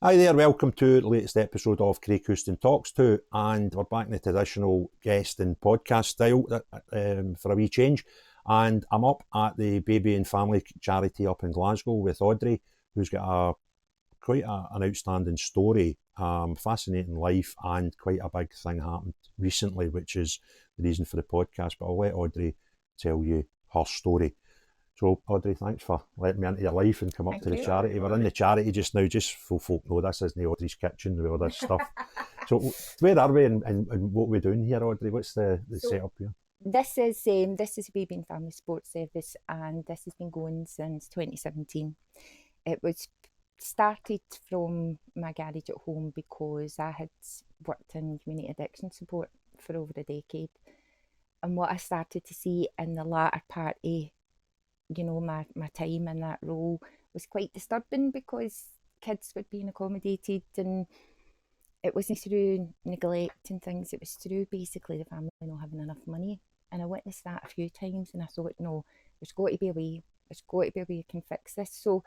Hi there, welcome to the latest episode of Craig Houston Talks To, and we're back in the traditional guest and podcast style for a wee change. And I'm up at the baby and family charity up in Glasgow with Audrey, who's got an outstanding story, fascinating life, and quite a big thing happened recently, which is the reason for the podcast. But I'll let Audrey tell you her story. So, Audrey, thanks for letting me into your life and come up to the charity. We're in the charity just now, just so folk know this isn't Audrey's kitchen with all this stuff. So, where are we and what are we doing here, Audrey? What's the setup here? This is a baby and family sports service, and this has been going since 2017. It was started from my garage at home because I had worked in community addiction support for over a decade, and what I started to see in the latter part of my time in that role was quite disturbing, because kids were being accommodated, and it wasn't through neglect and things, it was through basically the family not having enough money. And I witnessed that a few times, and I thought, no, there's got to be a way, we can fix this. So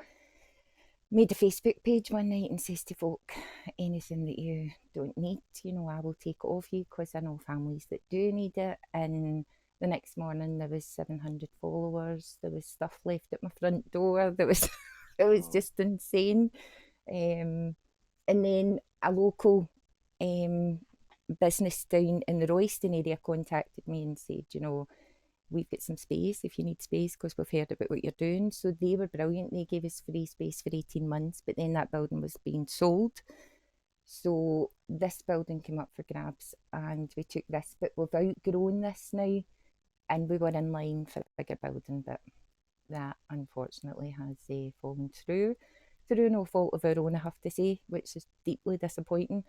made a Facebook page one night and says to folk, anything that you don't need, I will take it off you, because I know families that do need it. And the next morning there was 700 followers, there was stuff left at my front door, there was it was just insane. And then a local business down in the Royston area contacted me and said, we've got some space if you need space, because we've heard about what you're doing. So they were brilliant. They gave us free space for 18 months, but then that building was being sold. So this building came up for grabs and we took this, but we've outgrown this now, and we were in line for a bigger building, but that unfortunately has fallen through no fault of our own, I have to say, which is deeply disappointing.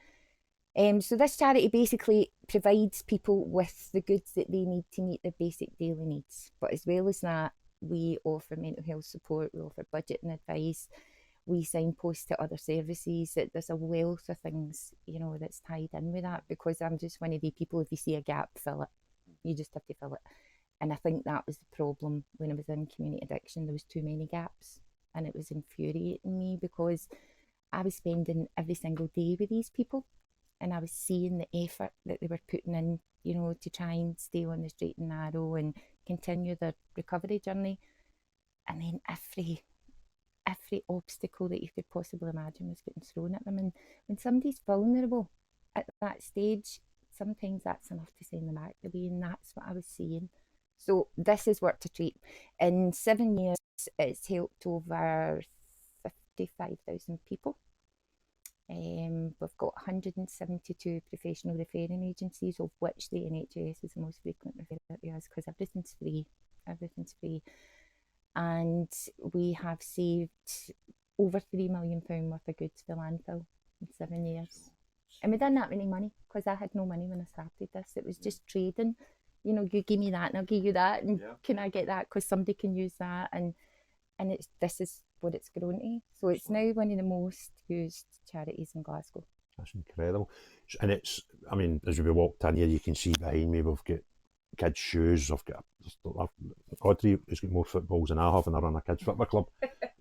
So this charity basically provides people with the goods that they need to meet their basic daily needs. But as well as that, we offer mental health support, we offer budgeting advice, we signpost to other services. There's a wealth of things, that's tied in with that, because I'm just one of the people, if you see a gap, fill it. You just have to fill it. And I think that was the problem when I was in community addiction. There was too many gaps, and it was infuriating me, because I was spending every single day with these people, and I was seeing the effort that they were putting in, to try and stay on the straight and narrow and continue their recovery journey. And then every obstacle that you could possibly imagine was getting thrown at them. And when somebody's vulnerable at that stage, sometimes that's enough to send them back the way, and that's what I was seeing. So this is work to treat. In 7 years, it's helped over 55,000 people. We've got 172 professional referring agencies, of which the NHS is the most frequent referrer to us, because everything's free. Everything's free. And we have saved over £3 million worth of goods for landfill in 7 years. And we didn't have any money, because I had no money when I started this. It was just trading. You give me that and I'll give you that, and can I get that, because somebody can use that. And this is what it's grown to. So it's now one of the most used charities in Glasgow. That's incredible. And as we walked in here, you can see behind me, we've got kids' shoes. Audrey has got more footballs than I have, and I run a kids' football club.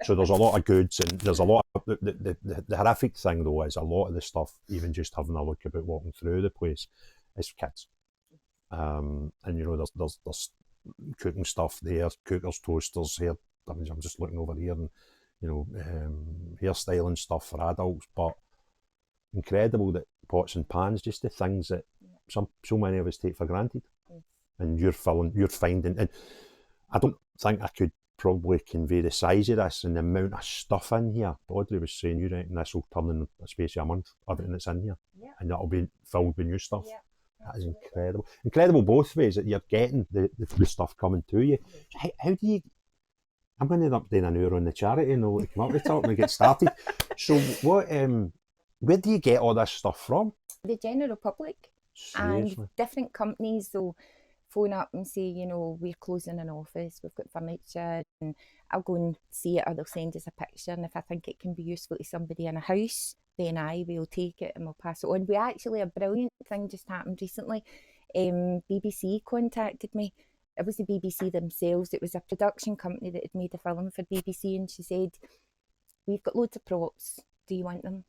So there's a lot of goods, and there's a lot of the horrific thing though is a lot of the stuff, even just having a look about walking through the place, is kids. And there's cooking stuff there, cookers, toasters here. I'm just looking over here, and hairstyling stuff for adults, but incredible that pots and pans, just the things that so many of us take for granted. And you're finding, and I don't think I could probably convey the size of this and the amount of stuff in here. Audrey was saying, you reckon this will turn in a space of a month, everything that's in here, and that'll be filled with new stuff. That is incredible. Incredible both ways, that you're getting the stuff coming to you. How do you? I'm going to end up doing an hour on the charity, and I'll come up with talk and get started. So what? Where do you get all this stuff from? The general public. Seriously? And different companies will phone up and say, we're closing an office, we've got furniture, and I'll go and see it, or they'll send us a picture, and if I think it can be useful to somebody in a house, then I will take it and we'll pass it on. We actually, a brilliant thing just happened recently. BBC contacted me. It was the BBC themselves. It was a production company that had made a film for BBC, and she said, we've got loads of props, do you want them?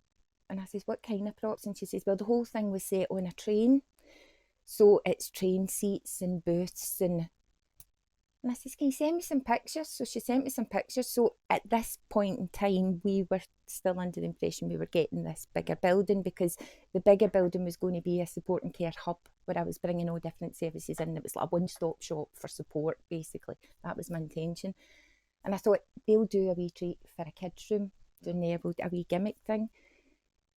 And I says, what kind of props? And she says, well, the whole thing was set on a train. So it's train seats and booths and I says, can you send me some pictures? So she sent me some pictures. So at this point in time, we were still under the impression we were getting this bigger building, because the bigger building was going to be a support and care hub where I was bringing all different services in. It was like a one-stop shop for support, basically. That was my intention. And I thought, they'll do a wee treat for a kids' room, doing a wee gimmick thing.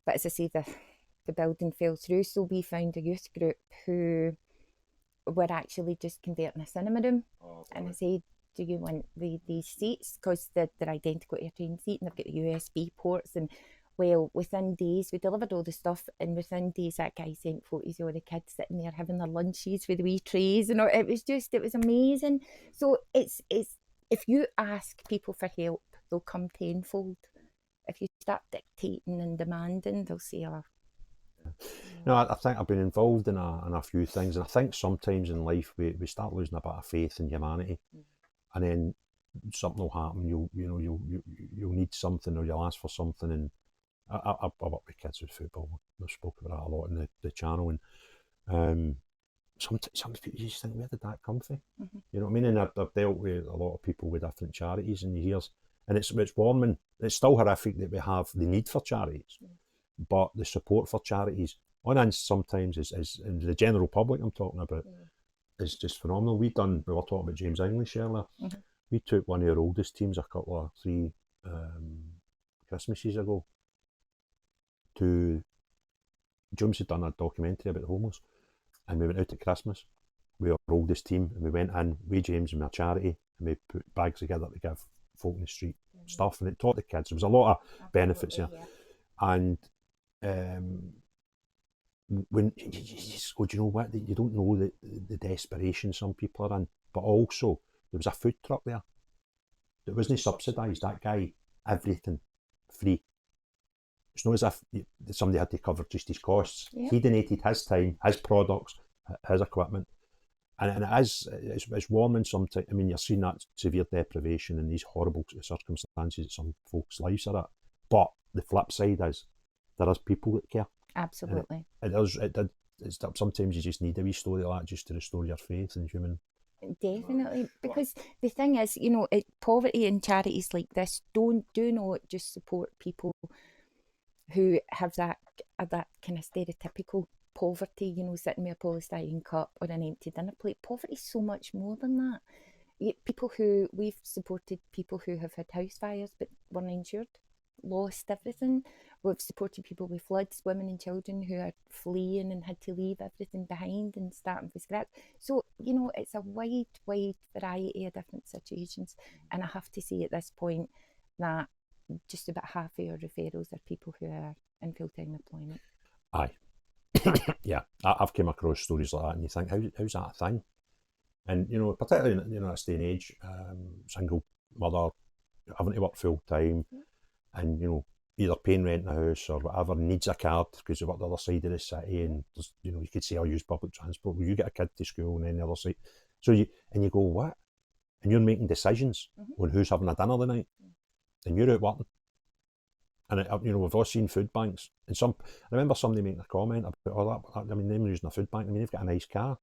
But as I say, the building fell through, so we found a youth group who were actually just converting a cinema room. And I said, do you want these seats? Because they're identical to a train seat and they've got the USB ports. And well, within days, we delivered all the stuff, and within days that guy sent photos of all the kids sitting there having their lunches with the wee trays, and it was amazing. So it's if you ask people for help, they'll come tenfold. If you start dictating and demanding, they'll say, oh. No, I think I've been involved in a few things, and I think sometimes in life we start losing a bit of faith in humanity, and then something will happen. You'll need something, or you'll ask for something. And I work with kids with football. We've spoken about that a lot in the channel, and some people you just think, where did that come from? You know what I mean? And I've dealt with a lot of people with different charities in the years, and it's warming. It's still horrific that we have the need for charities, but the support for charities on hand sometimes is in the general public I'm talking about is just phenomenal. We were talking about James English earlier. We took one of our oldest teams a couple of 3 Christmases ago to James had done a documentary about the homeless, and we went out at Christmas with our oldest team, and we went in with James and our charity, and we put bags together to give folk in the street stuff, and it taught the kids. There was a lot of benefits here. And when you just go, do you know what? You don't know the desperation some people are in, but also there was a food truck there that wasn't subsidised. That guy, everything free. It's not as if somebody had to cover just his costs. He donated his time, his products, his equipment, and it's warming sometimes. I mean, you're seeing that severe deprivation and these horrible circumstances that some folks' lives are at. But the flip side is there is people that care. Absolutely. It's sometimes you just need a wee story like that just to restore your faith in human. Definitely, because the thing is, poverty and charities like this do not just support people who have that kind of stereotypical poverty, sitting with a polystyrene cup or an empty dinner plate. Poverty is so much more than that. We've supported people who have had house fires but weren't insured, lost everything. We've supported people with floods, women and children who are fleeing and had to leave everything behind and starting from scratch. So, it's a wide variety of different situations. And I have to say at this point that just about half of our referrals are people who are in full-time employment. Aye. Yeah, I've come across stories like that, and you think, how's that a thing? And, particularly in this day and age, single mother, having to work full-time, and, either paying rent in a house or whatever, needs a card because they work the other side of the city, and you could say, I'll use public transport. Well, you get a kid to school and then the other side. So you go, what? And you're making decisions on who's having a dinner the night, and you're out working. And we've all seen food banks, and I remember somebody making a comment about, them using a food bank. I mean, they've got a nice car.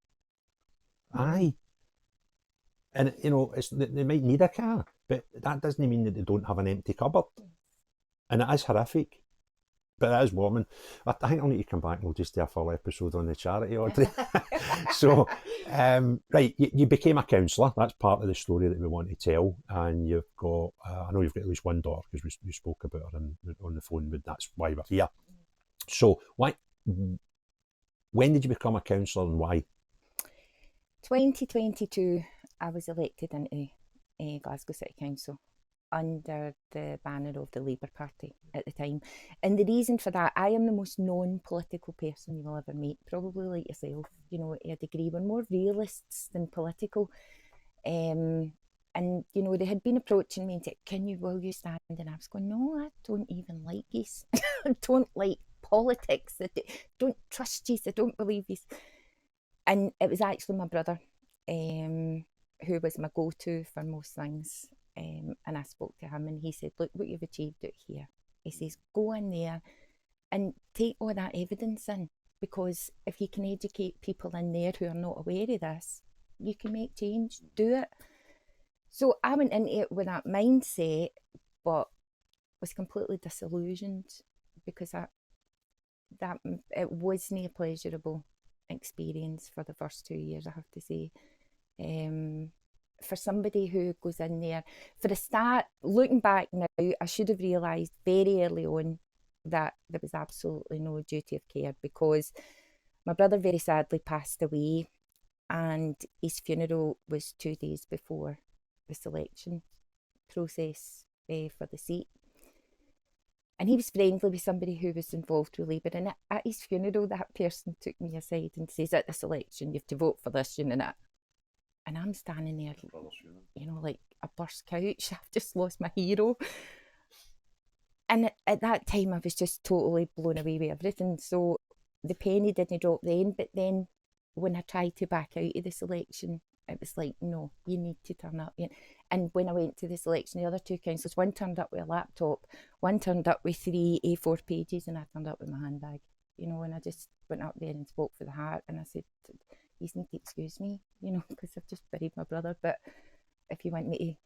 Aye. And they might need a car, but that doesn't mean that they don't have an empty cupboard. And it is horrific, but it is warming. I think I'll need to come back and we'll just do a full episode on the charity, Audrey. So, right, you became a councillor. That's part of the story that we want to tell. And you've got, I know you've got at least one daughter because we spoke about her on the phone, but that's why we're here. So, when did you become a councillor and why? 2022, I was elected into Glasgow City Council under the banner of the Labour Party at the time. And the reason for that, I am the most non-political person you will ever meet, probably like yourself, to a degree. We're more realists than political. And, they had been approaching me and said, will you stand? And I was going, no, I don't even like this. I don't like politics. I don't trust you. I don't believe this. And it was actually my brother who was my go-to for most things. And I spoke to him and he said, look what you've achieved out here. He says, go in there and take all that evidence in, because if you can educate people in there who are not aware of this, you can make change, do it. So I went into it with that mindset, but was completely disillusioned, because it wasn't a pleasurable experience for the first 2 years, I have to say. For somebody who goes in there, for a start, looking back now, I should have realised very early on that there was absolutely no duty of care, because my brother very sadly passed away, and his funeral was 2 days before the selection process for the seat. And he was friendly with somebody who was involved with Labour. And at his funeral, that person took me aside and says, at this election, you have to vote for this, and that. And I'm standing there, like a burst couch. I've just lost my hero. And at that time, I was just totally blown away with everything. So the penny didn't drop then. But then when I tried to back out of this election, it was like, no, you need to turn up. And when I went to this election, the other 2 councillors, one turned up with a laptop, one turned up with 3 A4 pages, and I turned up with my handbag. And I just went up there and spoke for the heart, and I said, you need to excuse me, because I've just buried my brother, but if you want me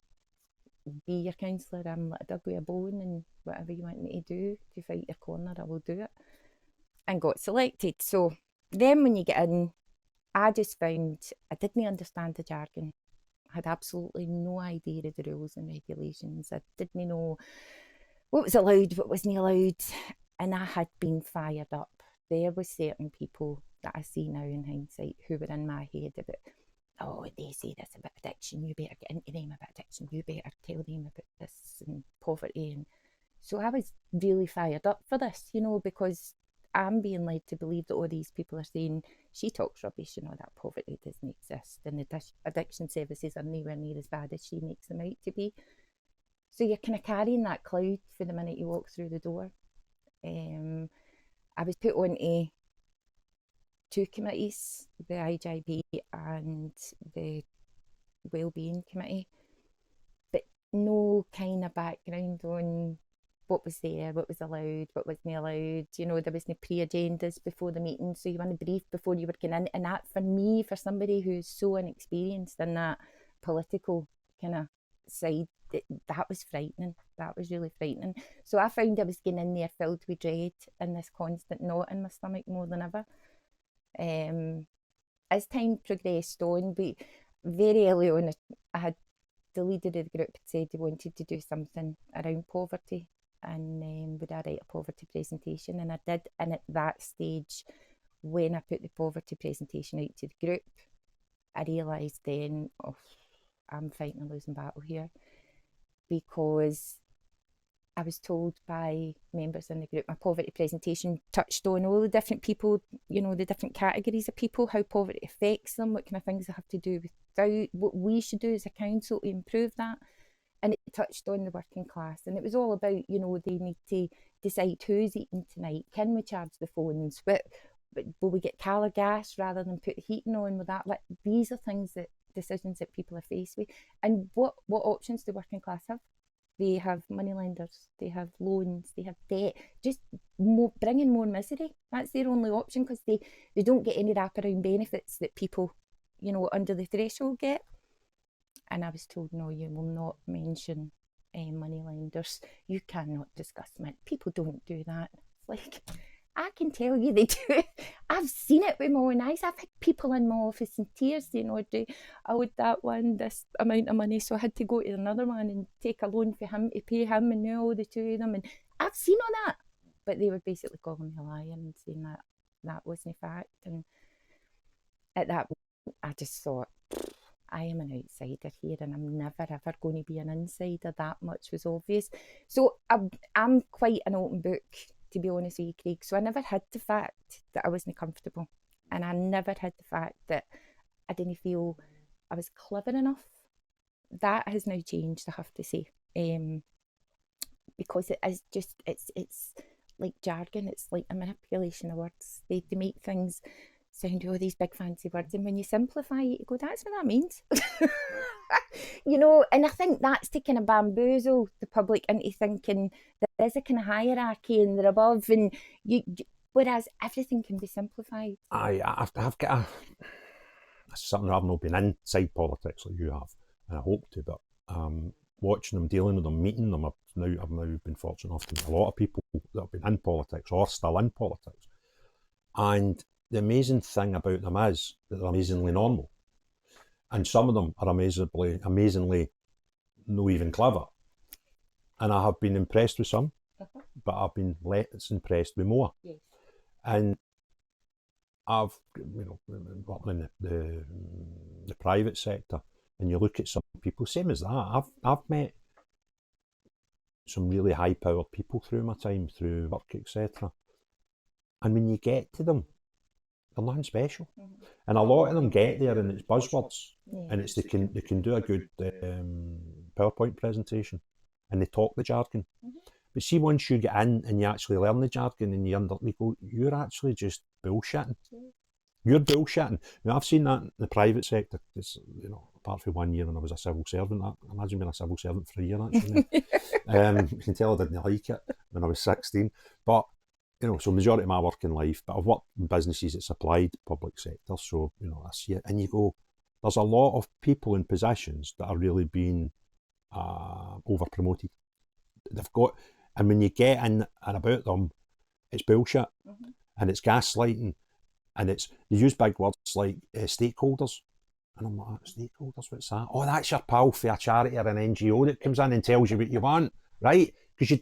to be your councillor, I'm like a dog with a bone, and whatever you want me to do to fight your corner, I will do it. And got selected. So then when you get in, I just found I didn't understand the jargon. I had absolutely no idea of the rules and regulations. I didn't know what was allowed, what wasn't allowed. And I had been fired up. There were certain people that I see now in hindsight who were in my head about, oh, they say this about addiction, you better get into them about addiction, you better tell them about this and poverty. And so I was really fired up for this, because I'm being led to believe that all these people are saying, she talks rubbish, that poverty doesn't exist, and the addiction services are nowhere near as bad as she makes them out to be. So you're kind of carrying that cloud for the minute you walk through the door. I was put on 2 committees, the IJB and the Wellbeing Committee, but no kind of background on what was there, what was allowed, what wasn't allowed. There was no pre-agendas before the meeting, so you want to brief before you were going in. And that, for me, for somebody who's so inexperienced in that political kind of side, that was frightening. That was really frightening. So I found I was getting in there filled with dread and this constant knot in my stomach more than ever. As time progressed on, but very early on, I had the leader of the group said he wanted to do something around poverty, and would I write a poverty presentation? And I did. And at that stage, when I put the poverty presentation out to the group, I realised then, I'm fighting a losing battle here, because I was told by members in the group, my poverty presentation touched on all the different people, the different categories of people, how poverty affects them, what kind of things they have to do without, what we should do as a council to improve that. And it touched on the working class. And it was all about, they need to decide who's eating tonight. Can we charge the phones? Will we get Cllr gas rather than put the heating on with that? These are decisions that people are faced with. And what options do working class have? They have moneylenders, they have loans, they have debt, just bringing more misery. That's their only option, because they don't get any wraparound benefits that people, under the threshold get. And I was told, no, you will not mention moneylenders. You cannot discuss money. People don't do that. It's like, I can tell you they do. I've seen it with my own eyes. I've had people in my office in tears saying, I owed that one this amount of money, so I had to go to another one and take a loan for him to pay him, and now I owe the 2 of them. And I've seen all that. But they were basically calling me a liar and saying that wasn't a fact. And at that point, I just thought, I am an outsider here, and I'm never ever going to be an insider. That much was obvious. So I'm quite an open book, to be honest with you, Craig. So I never had the fact that I wasn't comfortable, and I never had the fact that I didn't feel I was clever enough. That has now changed, I have to say, because it is just it's like jargon. It's like a manipulation of words. They make things sound all these big fancy words, and when you simplify it, you go, that's what that means. You know, and I think that's to kind of bamboozle the public into thinking there is a kind of hierarchy and they're above, and whereas everything can be simplified. I've got that's something I've not been inside politics like you have, and I hope to, but watching them, dealing with them, meeting them, I've now been fortunate enough to meet a lot of people that have been in politics or still in politics, and the amazing thing about them is that they're amazingly normal, and some of them are amazingly not even clever, and I have been impressed with some, but I've been less impressed with more. Yes. And I've, worked in the private sector, and you look at some people, same as that. I've met some really high-powered people through my time, through work, etc. And when you get to them, they're nothing special. Mm-hmm. And a lot of them get there, and it's buzzwords, and it's they can do a good PowerPoint presentation, and they talk the jargon. Mm-hmm. But see, once you get in and you actually learn the jargon and you go, you're actually just bullshitting. You're bullshitting. Now, I've seen that in the private sector. It's, apart from 1 year when I was a civil servant, I imagine being a civil servant for a year, actually. You can tell I didn't like it when I was 16. But, so majority of my working life, but I've worked in businesses that supplied public sector. So, I see it. And you go, there's a lot of people in positions that are really being over-promoted. They've got... And when you get in and about them, it's bullshit, mm-hmm. and it's gaslighting, and they use big words like stakeholders. And I'm like, stakeholders, what's that? Oh, that's your pal for a charity or an NGO that comes in and tells you what you want, right? Because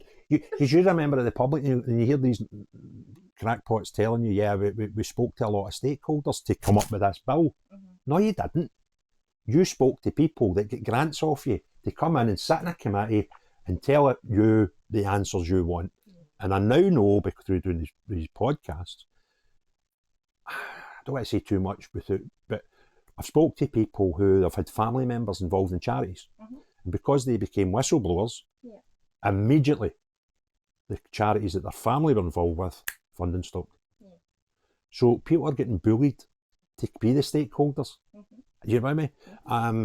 you're a member of the public, and you hear these crackpots telling you, yeah, we spoke to a lot of stakeholders to come up with this bill. Mm-hmm. No, you didn't. You spoke to people that get grants off you to come in and sit in a committee and tell you the answers you want. And I now know, because through doing these podcasts, I don't want to say too much but I've spoke to people who have had family members involved in charities. Mm-hmm. And because they became whistleblowers, immediately the charities that their family were involved with, funding stopped. Yeah. So people are getting bullied to be the stakeholders. Mm-hmm. You know what I mean? Mm-hmm.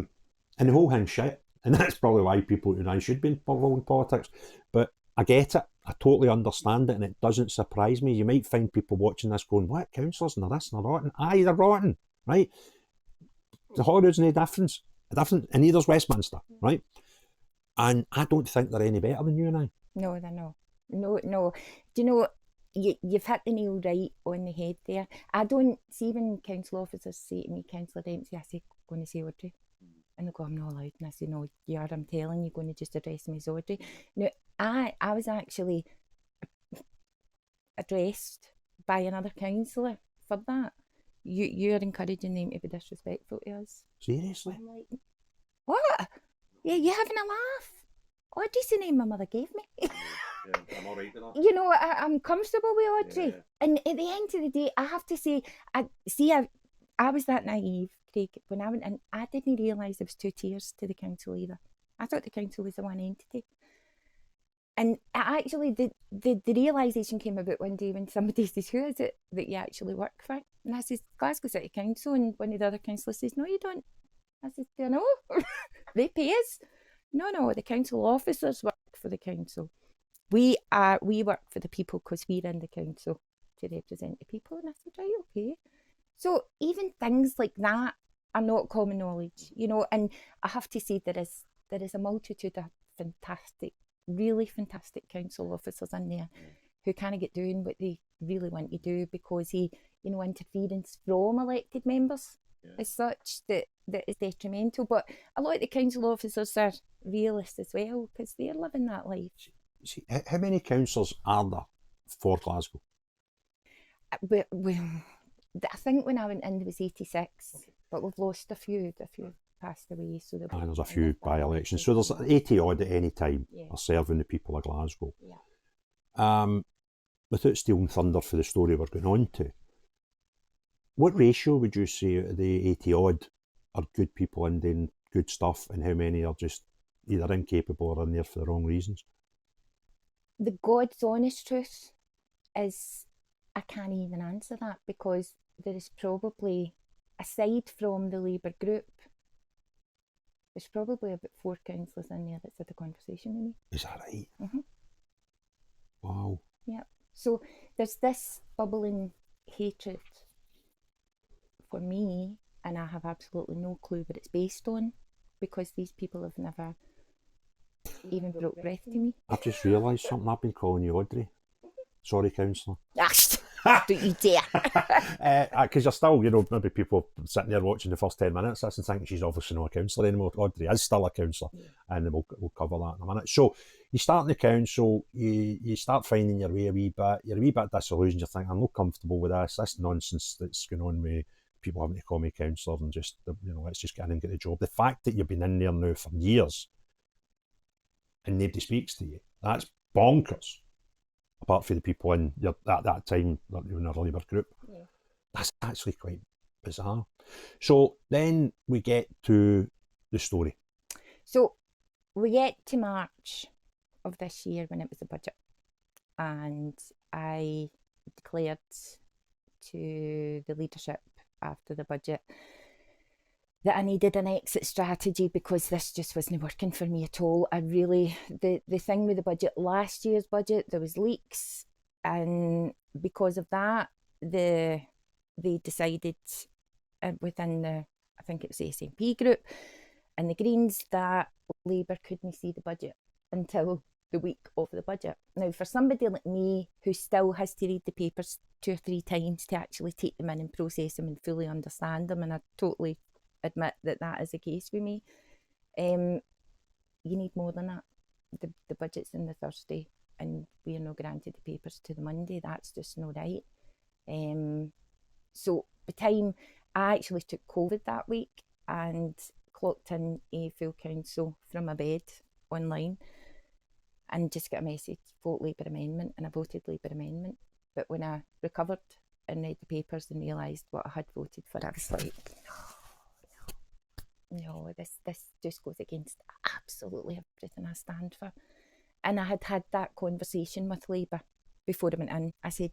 And the whole thing's shit. And that's probably why people should be involved in politics. But I get it. I totally understand it, and it doesn't surprise me. You might find people watching this going, what, councillors and they're this and they're rotten? Aye, they're rotten, right? The Holyrood's no different, and neither's Westminster, right? And I don't think they're any better than you and I. No, they're not. No. Do you know, you've hit the nail right on the head there. I don't see when council officers say to me, Cllr Dempsey, I say, going to say Audrey. And they go, I'm not allowed. And I say, no, you are, I'm telling you, going to just address me as Audrey. Now, I was actually addressed by another councillor for that. You're encouraging them to be disrespectful to us. Seriously? I'm like, what? Yeah, you having a laugh? Audrey's the name my mother gave me. Yeah, I'm all right with that. I'm comfortable with Audrey. Yeah. And at the end of the day, I have to say, I was that naive, Craig, when I went in. I didn't realise there was two tiers to the council either. I thought the council was the one entity. And I actually, the realisation came about one day when somebody says, who is it that you actually work for? And I says, Glasgow City Council. And one of the other councillors says, no, you don't. I says, do you know? They pay us. No, the council officers work for the council. We work for the people because we're in the council to represent the people. And I said, right, okay. So even things like that are not common knowledge, and I have to say there is a multitude of fantastic, really fantastic council officers in there who kind get doing what they really want to do because interference from elected members is such that is detrimental. But a lot of the council officers are realists as well because they're living that life. See, how many councillors are there for Glasgow? I think when I went in there was 86, but we've lost a few passed away. So there's a few by-elections. So there's 80 odd at any time are serving the people of Glasgow. Yeah. Without stealing thunder for the story we're going on to, what ratio would you say out of the 80 odd are good people and doing good stuff, and how many are just either incapable or in there for the wrong reasons? The God's honest truth is I can't even answer that because there is probably, aside from the Labour group, there's probably about 4 councillors in there that's had a conversation with me. Is that right? Mm-hmm. Wow. Yeah. So there's this bubbling hatred for me, and I have absolutely no clue what it's based on, because these people have never even brought breath to me. I've just realised something. I've been calling you Audrey. Sorry, councillor. Don't you dare. Because you're still, maybe people sitting there watching the first 10 minutes and thinking she's obviously not a councillor anymore. Audrey is still a councillor, and we'll cover that in a minute. So you start in the council, you start finding your way a wee bit, you're a wee bit disillusioned, you're thinking, I'm not comfortable with this nonsense that's going on with people having to call me councillor and just, let's just get in and get the job. The fact that you've been in there now for years and nobody speaks to you, that's bonkers. Apart from the people at that time that were in a Labour group. Yeah. That's actually quite bizarre. So then we get to the story. So we get to March of this year when it was the budget, and I declared to the leadership after the budget that I needed an exit strategy, because this just wasn't working for me at all. The thing with the budget, last year's budget, there was leaks, and because of that, they decided within I think it was the SNP group and the Greens, that Labour couldn't see the budget until the week of the budget. Now, for somebody like me who still has to read the papers 2 or 3 times to actually take them in and process them and fully understand them, and I totally admit that is the case with me, you need more than that. The budget's in the Thursday and we are not granted the papers to the Monday. That's just not right. So by the time I actually took COVID that week and clocked in a full council from my bed online and just got a message, vote Labour amendment, and I voted Labour amendment. But when I recovered and read the papers and realised what I had voted for, I was like, no, this just goes against absolutely everything I stand for. And I had that conversation with Labour before I went in. I said,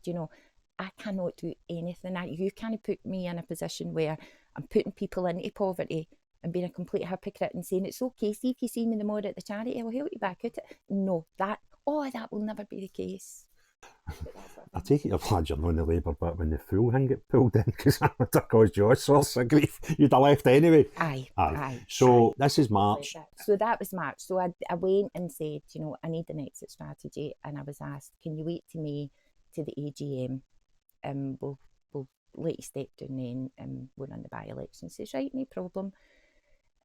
I cannot do anything. You can't put me in a position where I'm putting people into poverty and being a complete hypocrite and saying it's okay, see if you see me tomorrow at the charity, I'll help you back out it. No, that will never be the case. I take it you're glad you're not in the Labour bit when the full thing get pulled in, because that would have caused you all sorts of grief. You'd have left anyway. Aye. So this is March. So that was March. So I went and said, I need an exit strategy, and I was asked, can you wait to May to the AGM? We'll let you step down then, and we'll run the by-election. Says, right, no problem.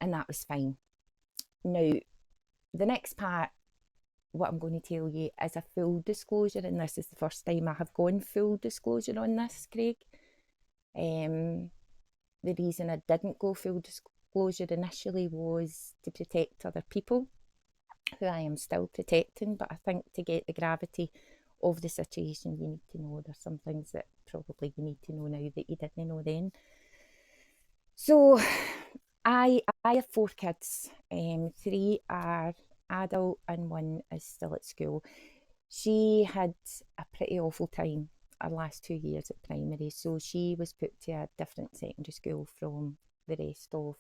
And that was fine. Now, the next part, what I'm going to tell you is a full disclosure, and this is the first time I have gone full disclosure on this, Craig. The reason I didn't go full disclosure initially was to protect other people, who I am still protecting, but I think to get the gravity of the situation, you need to know there's some things that probably you need to know now that you didn't know then. So I have 4 kids. 3 are adult and 1 is still at school. She had a pretty awful time her last 2 years at primary, so she was put to a different secondary school from the rest of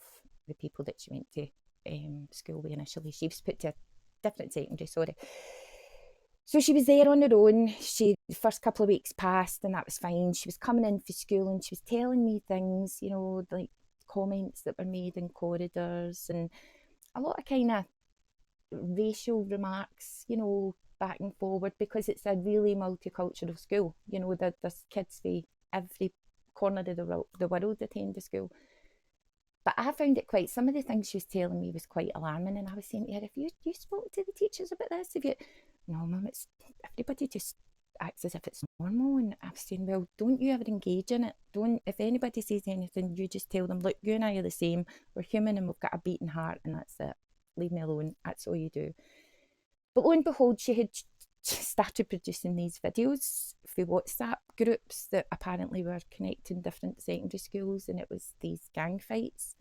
the people that she went to school with initially. She was put to a different secondary, So she was there on her own. The first couple of weeks passed and that was fine. She was coming in for school and she was telling me things, like comments that were made in corridors and a lot of kind of racial remarks, back and forward, because it's a really multicultural school. There's kids from every corner of the world attend the school. But I found it some of the things she was telling me was quite alarming, and I was saying to her, have you spoke to the teachers about this? No, Mum, everybody just acts as if it's normal. And I was saying, well, don't you ever engage in it. If anybody says anything, you just tell them, look, you and I are the same. We're human and we've got a beating heart, and that's it. Leave me alone. That's all you do. But lo and behold, she had started producing these videos for WhatsApp groups that apparently were connecting different secondary schools, and it was these gang fights.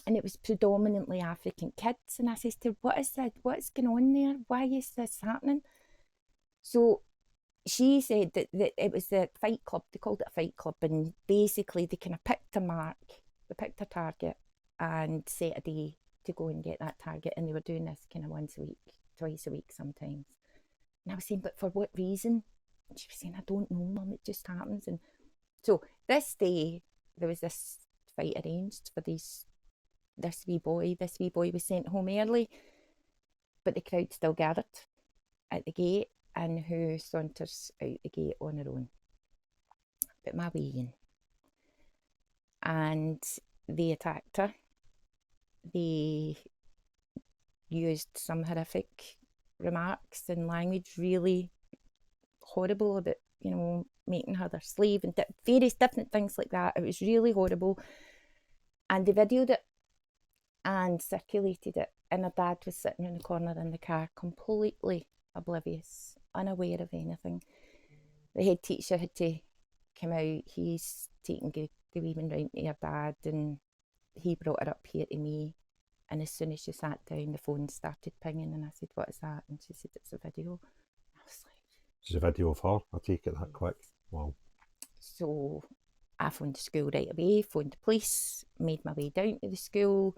And it was predominantly African kids. And I said to her, what is that? What's going on there? Why is this happening? So she said that it was the fight club, they called it a fight club, and basically they kind of picked a mark, they picked a target and set a day to go and get that target, and they were doing this kind of once a week, twice a week sometimes. And I was saying, but for what reason? And she was saying, I don't know, Mum, it just happens. And so this day there was this fight arranged for this wee boy. This wee boy was sent home early, but the crowd still gathered at the gate, and who saunters out the gate on her own? But my wee Ian. And they attacked her. They used some horrific remarks and language, really horrible, about, you know, making her their slave and various different things like that. It was really horrible. And they videoed it and circulated it. And her dad was sitting in the corner in the car, completely oblivious, unaware of anything. The head teacher had to come out. He's taken the wee one round to her dad, and he brought her up here to me. And as soon as she sat down, the phone started pinging, and I said, what is that? And she said, it's a video. I was like, It's a video of her, I take it that quick. Wow. So I phoned the school right away, phoned the police, made my way down to the school.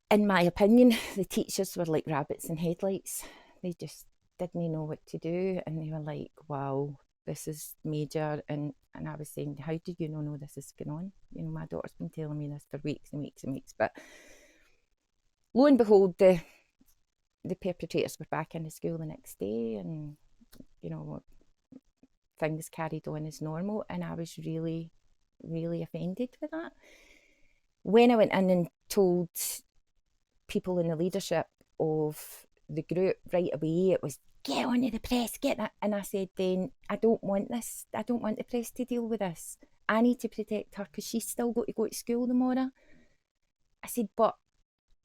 In my opinion, the teachers were like rabbits in headlights. They just didn't know what to do, and they were like, wow, this is major. And I was saying, how do you know this is going on? You know, my daughter's been telling me this for weeks and weeks and weeks. But lo and behold, the perpetrators were back in the school the next day, and, you know, things carried on as normal. And I was really, really offended with that. When I went in and told people in the leadership of the group right away, it was, get onto the press, get that. And I said, then I don't want this. I don't want the press to deal with this. I need to protect her because she's still got to go to school tomorrow. I said, but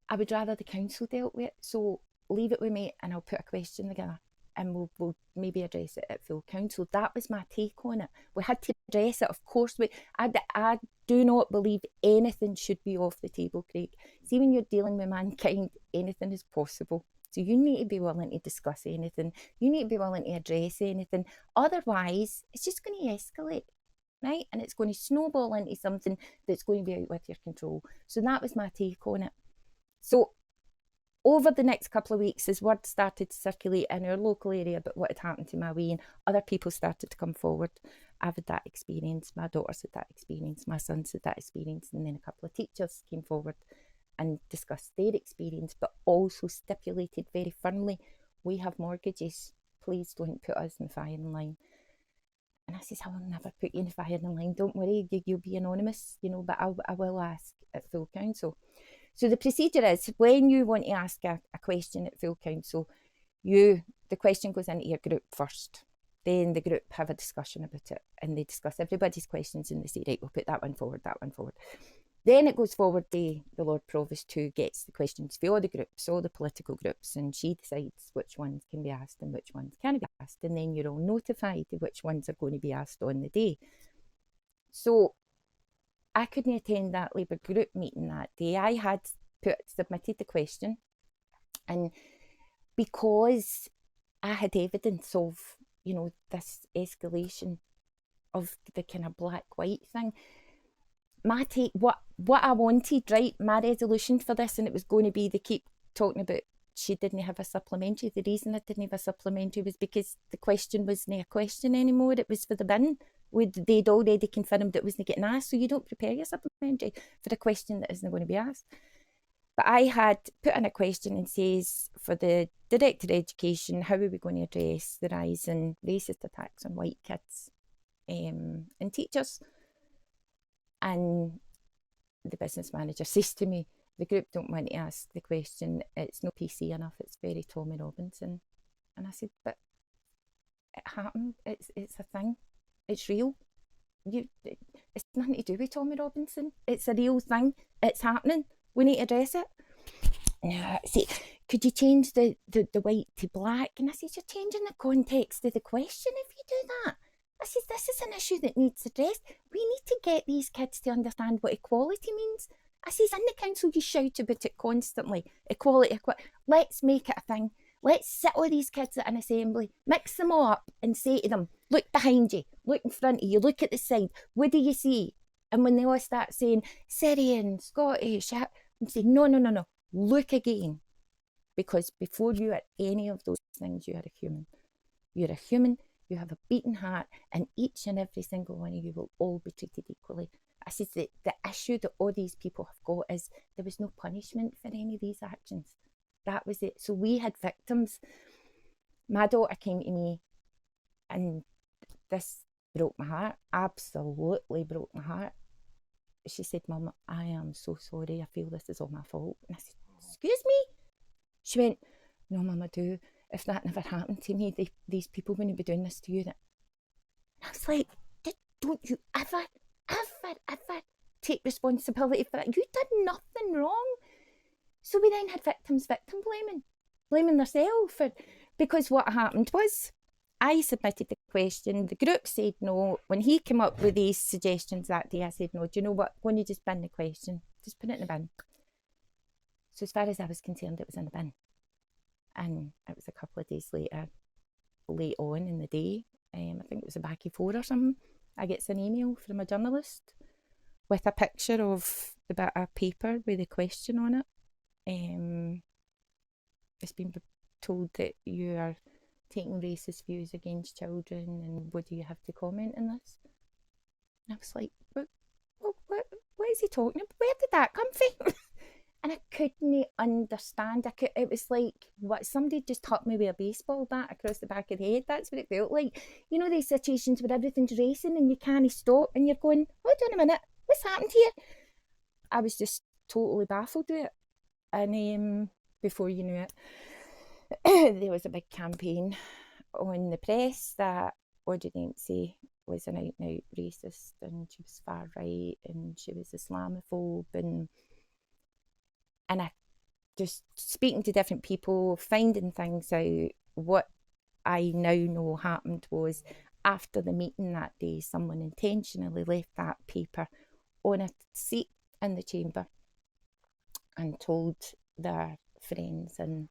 I would rather the council dealt with it. So leave it with me, and I'll put a question together, and we'll maybe address it at full council. That was my take on it. We had to address it, of course. I do not believe anything should be off the table, Craig. See, when you're dealing with mankind, anything is possible. So you need to be willing to discuss anything. You need to be willing to address anything. Otherwise, it's just going to escalate, right? And it's going to snowball into something that's going to be out with your control. So that was my take on it. So over the next couple of weeks, as word started to circulate in our local area about what had happened to my wee, and other people started to come forward. I've had that experience, my daughter's had that experience, my son's had that experience, and then a couple of teachers came forward and discussed their experience, but also stipulated very firmly, we have mortgages, please don't put us in the firing line. And I says, I will never put you in the firing line, don't worry, you'll be anonymous, you know, but I will ask at full council. So the procedure is, when you want to ask a question at full council, the question goes into your group first. Then the group have a discussion about it, and they discuss everybody's questions, and they say, right, we'll put that one forward, that one forward. Then it goes forward to the Lord Provost, who gets the questions for all the groups, all the political groups, and she decides which ones can be asked and which ones can't be asked. And then you're all notified of which ones are going to be asked on the day. So I couldn't attend that Labour group meeting that day. I had submitted the question, and because I had evidence of, you know, this escalation of the kind of black-white thing, my take, what I wanted, right, my resolution for this, and it was going to be, they keep talking about she didn't have a supplementary. The reason I didn't have a supplementary was because the question wasn't a question anymore. It was for the bin. They'd already confirmed it wasn't getting asked, so you don't prepare your supplementary for a question that isn't going to be asked. But I had put in a question and says, for the Director of Education, how are we going to address the rise in racist attacks on white kids and teachers? And the business manager says to me, the group don't want to ask the question, it's no PC enough, it's very Tommy Robinson. And I said, but it happened, it's a thing, it's real. It's nothing to do with Tommy Robinson, it's a real thing, it's happening, we need to address it. No, see, could you change the white to black? And I said, you're changing the context of the question if you do that. I said, this is an issue that needs addressed. We need to get these kids to understand what equality means. I says, in the council you shout about it constantly. Equality. Let's make it a thing. let's sit all these kids at an assembly, mix them all up and say to them, look behind you, look in front of you, look at the side, what do you see? And when they all start saying Syrian, Scottish, I'm saying, no, look again. Because before you are any of those things, you are a human. You're a human, you have a beating heart, and each and every single one of you will all be treated equally. I said that the issue that all these people have got is there was no punishment for any of these actions. That was it. So we had victims. My daughter came to me, and this broke my heart, absolutely broke my heart. She said, Mum, I am so sorry, I feel this is all my fault. And I said, excuse me? She went, no, Mum, I do. If that never happened to me, these people wouldn't be doing this to you. And I was like, don't you ever take responsibility for it. You did nothing wrong. So we then had victim blaming themselves. Because what happened was, I submitted the question, the group said no. When he came up with these suggestions that day, I said, no, do you know what? Why don't you just bin the question? Just put it in the bin. So as far as I was concerned, it was in the bin. And it was a couple of days later, late on in the day, I think it was a back of 4 or something, I get an email from a journalist with a picture of the bit of paper with a question on it. It's been told that you are taking racist views against children, and what do you have to comment on this? And I was like, what is he talking about? Where did that come from? And I couldn't understand. It was like, what, somebody just hit me with a baseball bat across the back of the head. That's what it felt like. You know, these situations where everything's racing and you can't stop and you're going, hold on a minute, what's happened here? I was just totally baffled with it. And before you knew it, there was a big campaign on the press that Audrey Dempsey was an out-and-out racist, and she was far right, and she was Islamophobe, and I just speaking to different people, finding things out. What I now know happened was, after the meeting that day, someone intentionally left that paper on a seat in the chamber and told their friends in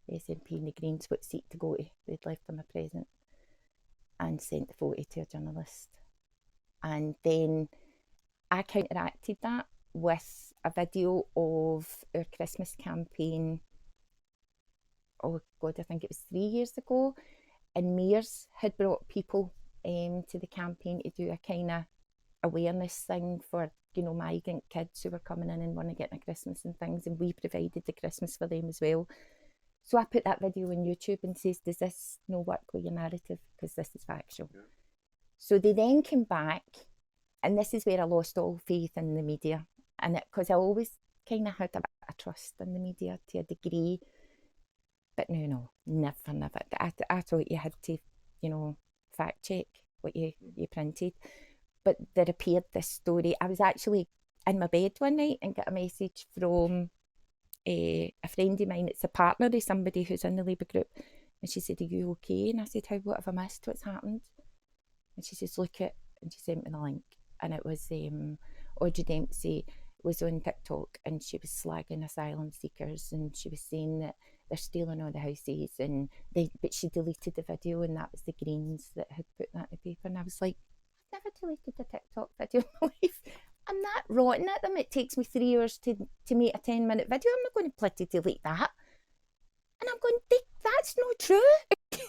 the SNP and the Greens what seat to go to. They'd left them a present and sent the photo to a journalist. And then I counteracted that with a video of our Christmas campaign. Oh God, I think it was 3 years ago. And Mayors had brought people to the campaign to do a kind of awareness thing for, you know, migrant kids who were coming in and wanting to get a Christmas and things, and we provided the Christmas for them as well. So I put that video on YouTube and says, does this no work with your narrative? Because this is factual. Yeah. So they then came back, and this is where I lost all faith in the media. And because I always kind of had a bit of trust in the media to a degree. But no, never. I thought you had to, you know, fact check what you printed. But there appeared this story. I was actually in my bed one night and got a message from a friend of mine. It's a partner of somebody who's in the Labour group. And she said, are you okay? And I said, what have I missed? What's happened? And she says, look it. And she sent me the link. And it was Audrey Dempsey was on TikTok, and she was slagging asylum seekers, and she was saying that they're stealing all the houses, but she deleted the video, and that was the Greens that had put that in the paper. And I was like, I've never deleted a TikTok video in my life. I'm not rotten at them. It takes me 3 hours to make a 10-minute video. I'm not going to bloody delete that. And I'm going, that's not true.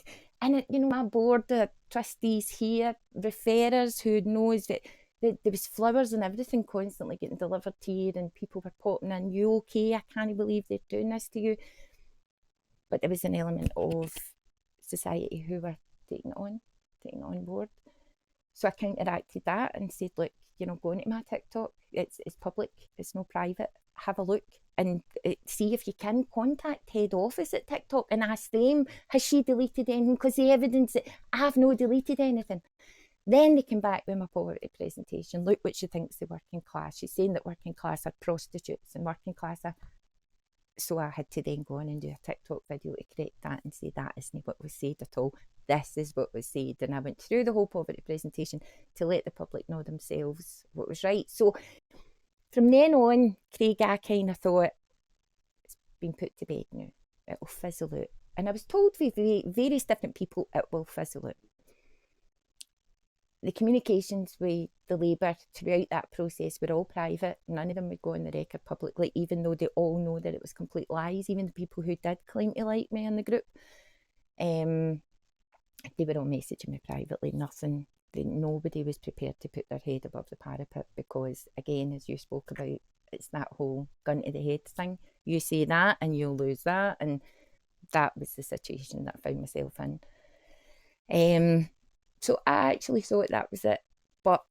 And you know, my board of trustees here, referrers who knows that there was flowers and everything constantly getting delivered to you, and people were popping in, you okay? I can't believe they're doing this to you. But there was an element of society who were taking it on board. So I counteracted that and said, look, you know, go into my TikTok. It's public, it's no private. Have a look and see if you can contact head office at TikTok and ask them, has she deleted anything? Because the evidence that I have no deleted anything. Then they came back with my poverty presentation. Look what she thinks the working class. She's saying that working class are prostitutes and working class are... So I had to then go on and do a TikTok video to correct that and say that isn't what was said at all. This is what was said. And I went through the whole poverty presentation to let the public know themselves what was right. So from then on, Craig, I kind of thought, it's been put to bed now. It'll fizzle out. And I was told by various different people it will fizzle out. The communications with the Labour throughout that process were all private. None of them would go on the record publicly, even though they all know that it was complete lies. Even the people who did claim to like me in the group, they were all messaging me privately. Nobody was prepared to put their head above the parapet because, again, as you spoke about, it's that whole gun to the head thing. You say that and you'll lose that. And that was the situation that I found myself in. So I actually thought that was it, but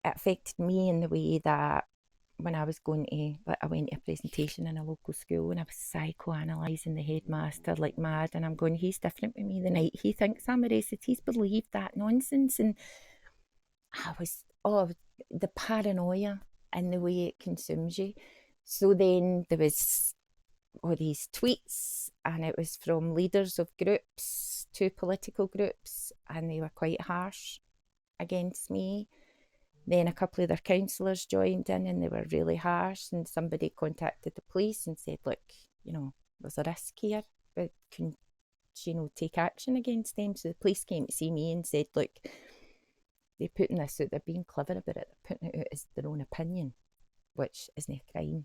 it affected me in the way that when I was I went to a presentation in a local school and I was psychoanalysing the headmaster like mad, and I'm going, he's different with me the night he thinks I'm a racist, he's believed that nonsense. And I was, the paranoia and the way it consumes you. So then there was all these tweets, and it was from leaders of groups, 2 political groups, and they were quite harsh against me. Then a couple of their councillors joined in and they were really harsh, and somebody contacted the police and said, look, there's a risk here, but can take action against them. So the police came to see me and said, look, they're putting this out, they're being clever about it, they're putting it out as their own opinion, which isn't a crime.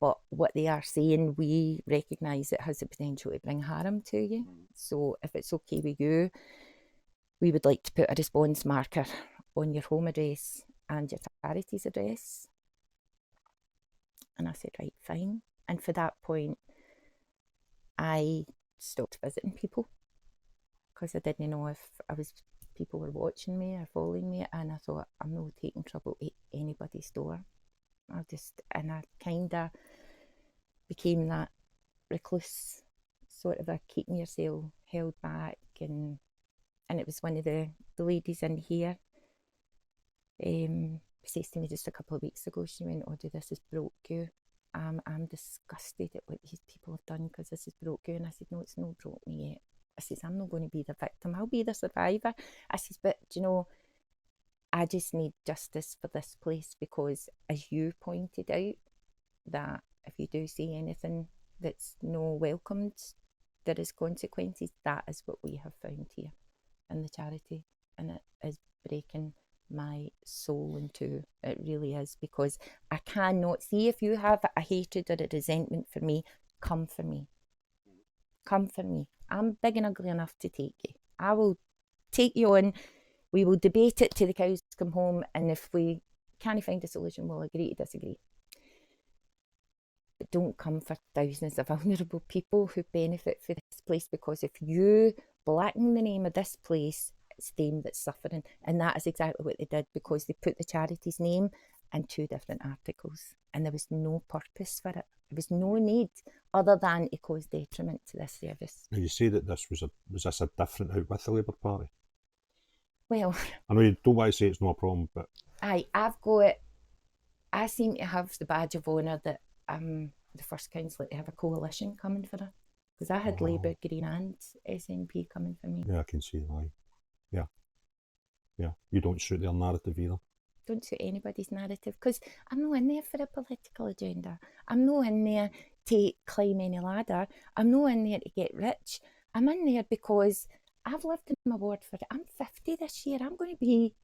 But what they are saying, we recognise it has the potential to bring harm to you. So if it's okay with you, we would like to put a response marker on your home address and your charity's address. And I said, right, fine. And for that point, I stopped visiting people because I didn't know if people were watching me or following me. And I thought, I'm not taking trouble at anybody's door. I kind of became that recluse, sort of a keeping yourself held back. And it was one of the ladies in here says to me just a couple of weeks ago, she went, Audrey, this has broke you. I'm disgusted at what these people have done because this has broke you. And I said, no, it's not broke me yet. I says, I'm not going to be the victim, I'll be the survivor. I says, but I just need justice for this place because, as you pointed out, that if you do see anything that's no welcomed, there is consequences. That is what we have found here in the charity, and it is breaking my soul in two. It really is, because I cannot see, if you have a hatred or a resentment for me, come for me. Come for me. I'm big and ugly enough to take you. I will take you on. We will debate it till the cows come home, and if we can't find a solution, we'll agree to disagree. But don't come for thousands of vulnerable people who benefit from this place, because if you blacken the name of this place, it's them that's suffering. And that is exactly what they did, because they put the charity's name in 2 different articles, and there was no purpose for it. There was no need other than to cause detriment to this service. Now, you say that this was this a different out with the Labour Party? Well, I know you don't want to say it's not a problem, but I seem to have the badge of honour that I'm the first councillor to have a coalition coming for her, because I had Labour, Green and SNP coming for me. Yeah, I can see why. Yeah, you don't suit their narrative either. Don't suit anybody's narrative, because I'm not in there for a political agenda. I'm not in there to climb any ladder. I'm not in there to get rich. I'm in there because I've lived in my ward I'm 50 this year. I'm going to be,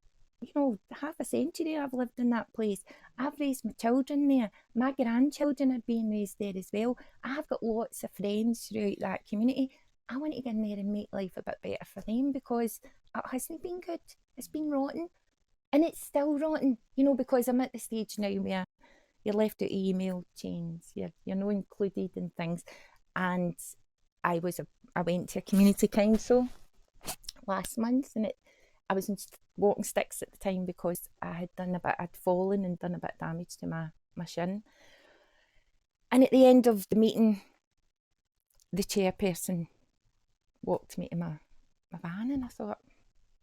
half a century I've lived in that place. I've raised my children there. My grandchildren are being raised there as well. I've got lots of friends throughout that community. I want to get in there and make life a bit better for them, because it hasn't been good. It's been rotten. And it's still rotten, because I'm at the stage now where you're left out of email chains, you're not included in things. And I went to a community council last month, and I was in walking sticks at the time because I'd fallen and done a bit of damage to my shin. And at the end of the meeting, the chairperson walked me to my van, and I thought,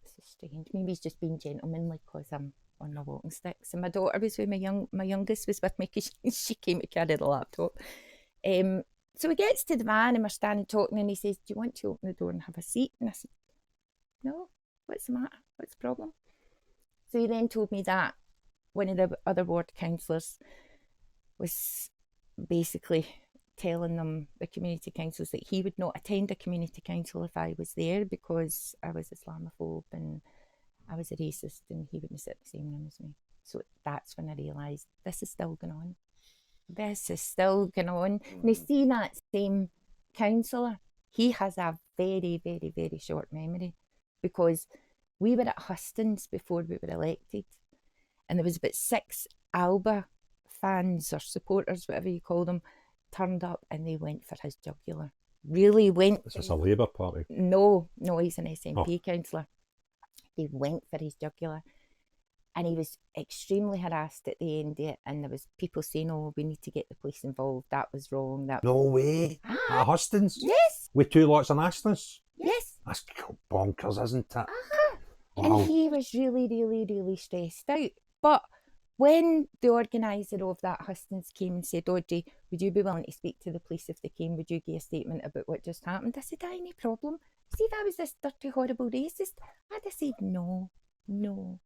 this is strange. Maybe he's just being gentlemanly because I'm on my walking sticks. And my daughter was with my youngest was with me because she came to carry the laptop. So he gets to the van and we're standing talking, and he says, do you want to open the door and have a seat? And I said, no, what's the matter? What's the problem? So he then told me that one of the other ward councillors was basically telling them, the community councils, that he would not attend a community council if I was there because I was Islamophobe and I was a racist, and he wouldn't sit in the same room as me. So that's when I realised this is still going on. This is still going on. And you see that same councillor, he has a very, very, very short memory, because we were at Hustings before we were elected, and there was about 6 Alba fans or supporters, whatever you call them, turned up, and they went for his jugular. Really went. Is this a Labour Party? No, he's an SNP councillor. They went for his jugular, and he was extremely harassed at the end of it, and there was people saying, oh, we need to get the police involved, that was wrong. No way. At Hustings? Yes. With 2 lots of nationalists? Yes. That's bonkers, isn't it? Wow. And he was really, really, really stressed out. But when the organiser of that Hustings came and said, Audrey, would you be willing to speak to the police if they came? Would you give a statement about what just happened? I said, any problem. See, if I was this dirty, horrible racist, I'd have said, no,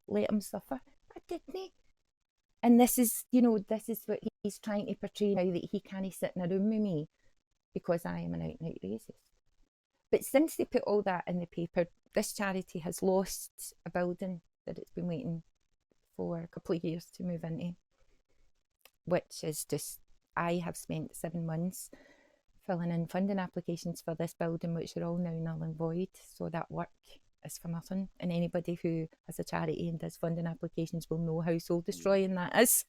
let him suffer. I didn't. And this is, this is what he's trying to portray now, that he can't sit in a room with me because I am an out-and-out racist. But since they put all that in the paper, this charity has lost a building that it's been waiting for a couple of years to move into, which is just, I have spent 7 months filling in funding applications for this building, which are all now null and void. So that work is for nothing. And anybody who has a charity and does funding applications will know how soul destroying that is.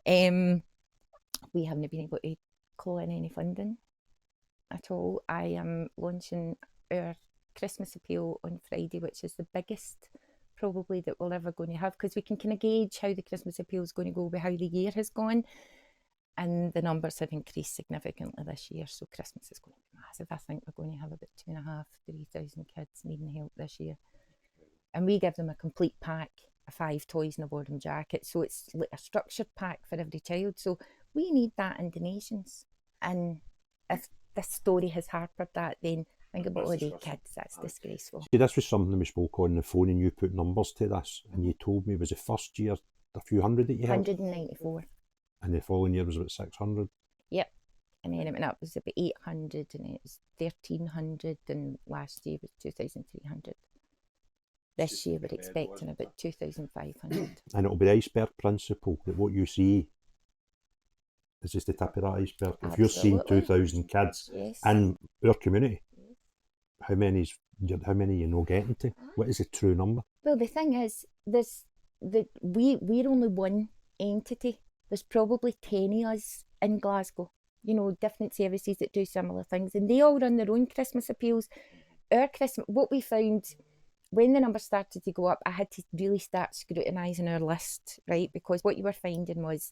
We haven't been able to call in any funding at all. I am launching our Christmas appeal on Friday, which is the biggest probably that we're ever going to have, because we can kind of gauge how the Christmas appeal is going to go with how the year has gone, and the numbers have increased significantly this year, so Christmas is going to be massive. I think we're going to have about 2,500-3,000 kids needing help this year, and we give them a complete pack of 5 toys and a boredom jacket, so it's like a structured pack for every child. So we need that in donations, and if this story has harpered that, then think about all the kids. That's disgraceful. See, this was something we spoke on the phone, and you put numbers to this, and you told me, was the first year a few hundred that you had? 194. And the following year was about 600? Yep. And then it went up, it was about 800, and then it was 1,300, and last year was 2,300. This year we're expecting about 2,500. And it'll be the iceberg principle, that what you see is just the tip of that iceberg. If you're seeing 2,000 kids in our community, how many are you not getting to? What is the true number? Well, the thing is, we're only one entity. There's probably 10 of us in Glasgow, different services that do similar things, and they all run their own Christmas appeals. Our Christmas, what we found when the numbers started to go up, I had to really start scrutinising our list, right? Because what you were finding was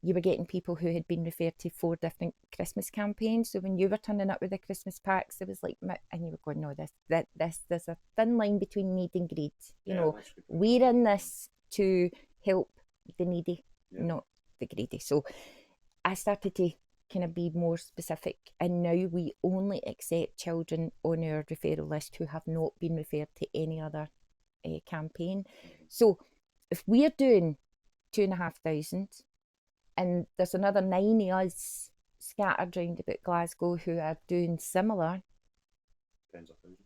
you were getting people who had been referred to 4 different Christmas campaigns. So when you were turning up with the Christmas packs, it was like, and you were going, no, there's a thin line between need and greed. We're in this to help the needy, not the greedy. So I started to kind of be more specific, and now we only accept children on our referral list who have not been referred to any other campaign. So if we're doing 2,500, and there's another 9 of us scattered around about Glasgow who are doing similar,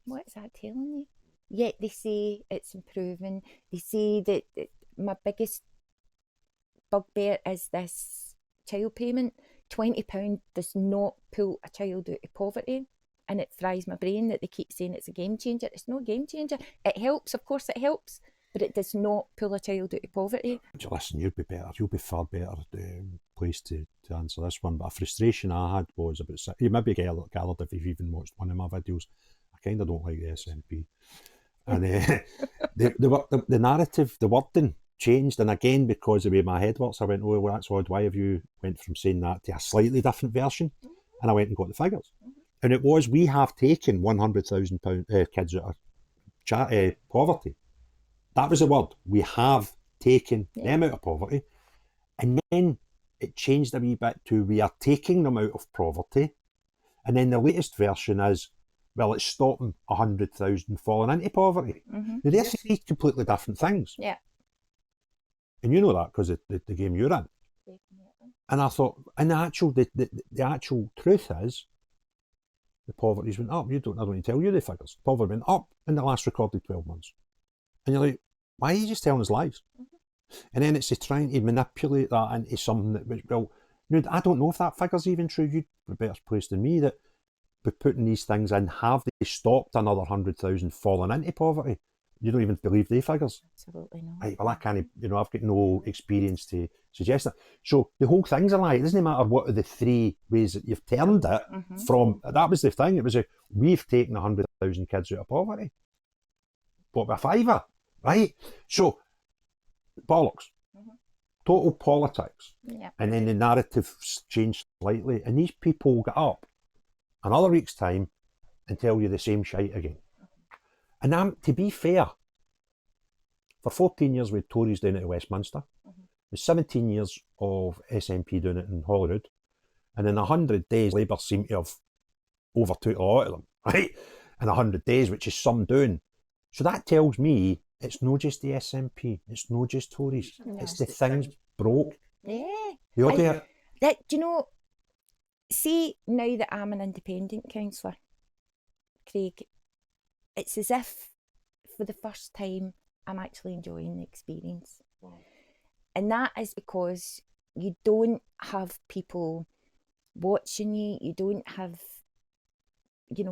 what is that telling you? Yet they say it's improving. They say that my biggest bugbear is this child payment. £20 does not pull a child out of poverty, and it fries my brain that they keep saying it's a game changer. It's not a game changer. It helps, of course it helps, but it does not pull a child out of poverty. Listen, you'll be better. You'll be far better placed to answer this one. But a frustration I had was about, you maybe gathered if you've even watched one of my videos, I kind of don't like the SNP. And the narrative, the wording changed, and again, because of the way my head works, I went, oh, well, that's odd. Why have you went from saying that to a slightly different version? And I went and got the figures. And it was, we have taken 100,000 kids out of poverty. That was the word. We have taken them out of poverty. And then it changed a wee bit to, we are taking them out of poverty. And then the latest version is, well, it's stopping 100,000 falling into poverty. Now, they're 3 completely different things. Yeah. And you know that because of the game you're in. And I thought, and the actual truth is, the poverty's went up. I don't need to tell you the figures. Poverty went up in the last recorded 12 months. And you're like, why are you just telling us lies? And then it's trying to manipulate that into something that, well, I don't know if that figure's even true. You'd be better placed than me that by putting these things in, have they stopped another 100,000 falling into poverty? You don't even believe the figures. Absolutely not. Right, well, I can't, I've got no experience to suggest that. So the whole thing's a lie. It doesn't matter what are the three ways that you've turned it from. That was the thing. It was we've taken 100,000 kids out of poverty. But with a fiver, right? So, bollocks. Total politics. Yeah. And then the narrative changed slightly. And these people get up another week's time and tell you the same shite again. And to be fair, for 14 years we had Tories doing it at Westminster, with 17 years of SNP doing it in Holyrood, and in 100 days Labour seem to have overtook a lot of them, right? In 100 days, which is some doing. So that tells me it's not just the SNP, it's not just Tories, it's the things broke. Yeah. The Do you know, see now that I'm an independent councillor, Craig, it's as if for the first time I'm actually enjoying the experience. Wow. And that is because you don't have people watching you, you don't have,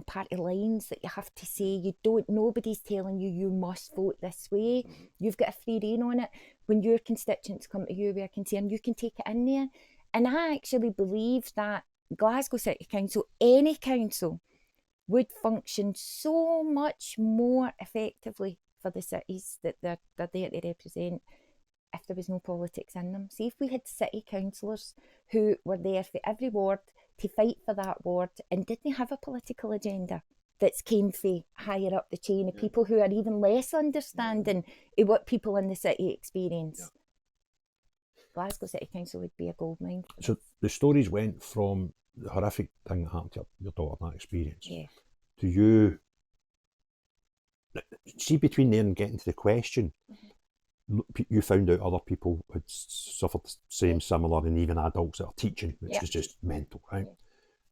party lines that you have to say, nobody's telling you must vote this way. You've got a free rein on it. When your constituents come to you with a concern, you can take it in there. And I actually believe that Glasgow City Council, any council, would function so much more effectively for the cities that they're there to represent if there was no politics in them. See, if we had city councillors who were there for every ward to fight for that ward and didn't have a political agenda that's came from higher up the chain of people who are even less understanding of what people in the city experience. Glasgow City Council would be a goldmine. So the stories went from the horrific thing that happened to your daughter, that experience, to you. See, between there and getting to the question, you found out other people had suffered similar, and even adults that are teaching, which is just mental, right?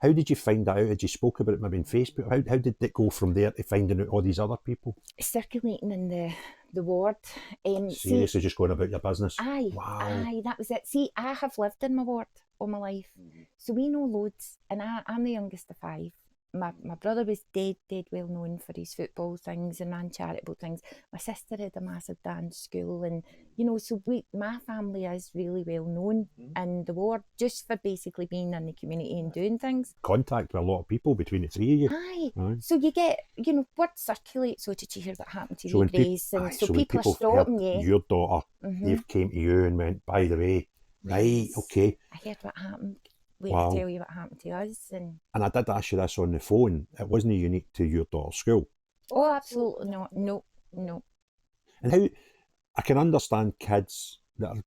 How did you find that out? Had you spoke about it maybe on Facebook? How did it go from there to finding out all these other people? Circulating in the ward. Seriously, just going about your business? Aye, wow. Aye, that was it. See, I have lived in my ward all my life, so we know loads, and I'm the youngest of 5. My brother was dead well known for his football things and ran charitable things. My sister had a massive dance school, and so my family is really well known in the ward just for basically being in the community and doing things. Contact with a lot of people between the three of you. Aye. So you get, word circulates. So did you hear what happened to you, Grace? And so people are stopping you. Your daughter, they've came to you and went, by the way, right, okay. I heard what happened. To tell you what happened to us. And I did ask you this on the phone. It wasn't unique to your daughter's school. Oh, absolutely not. No. And how I can understand kids that have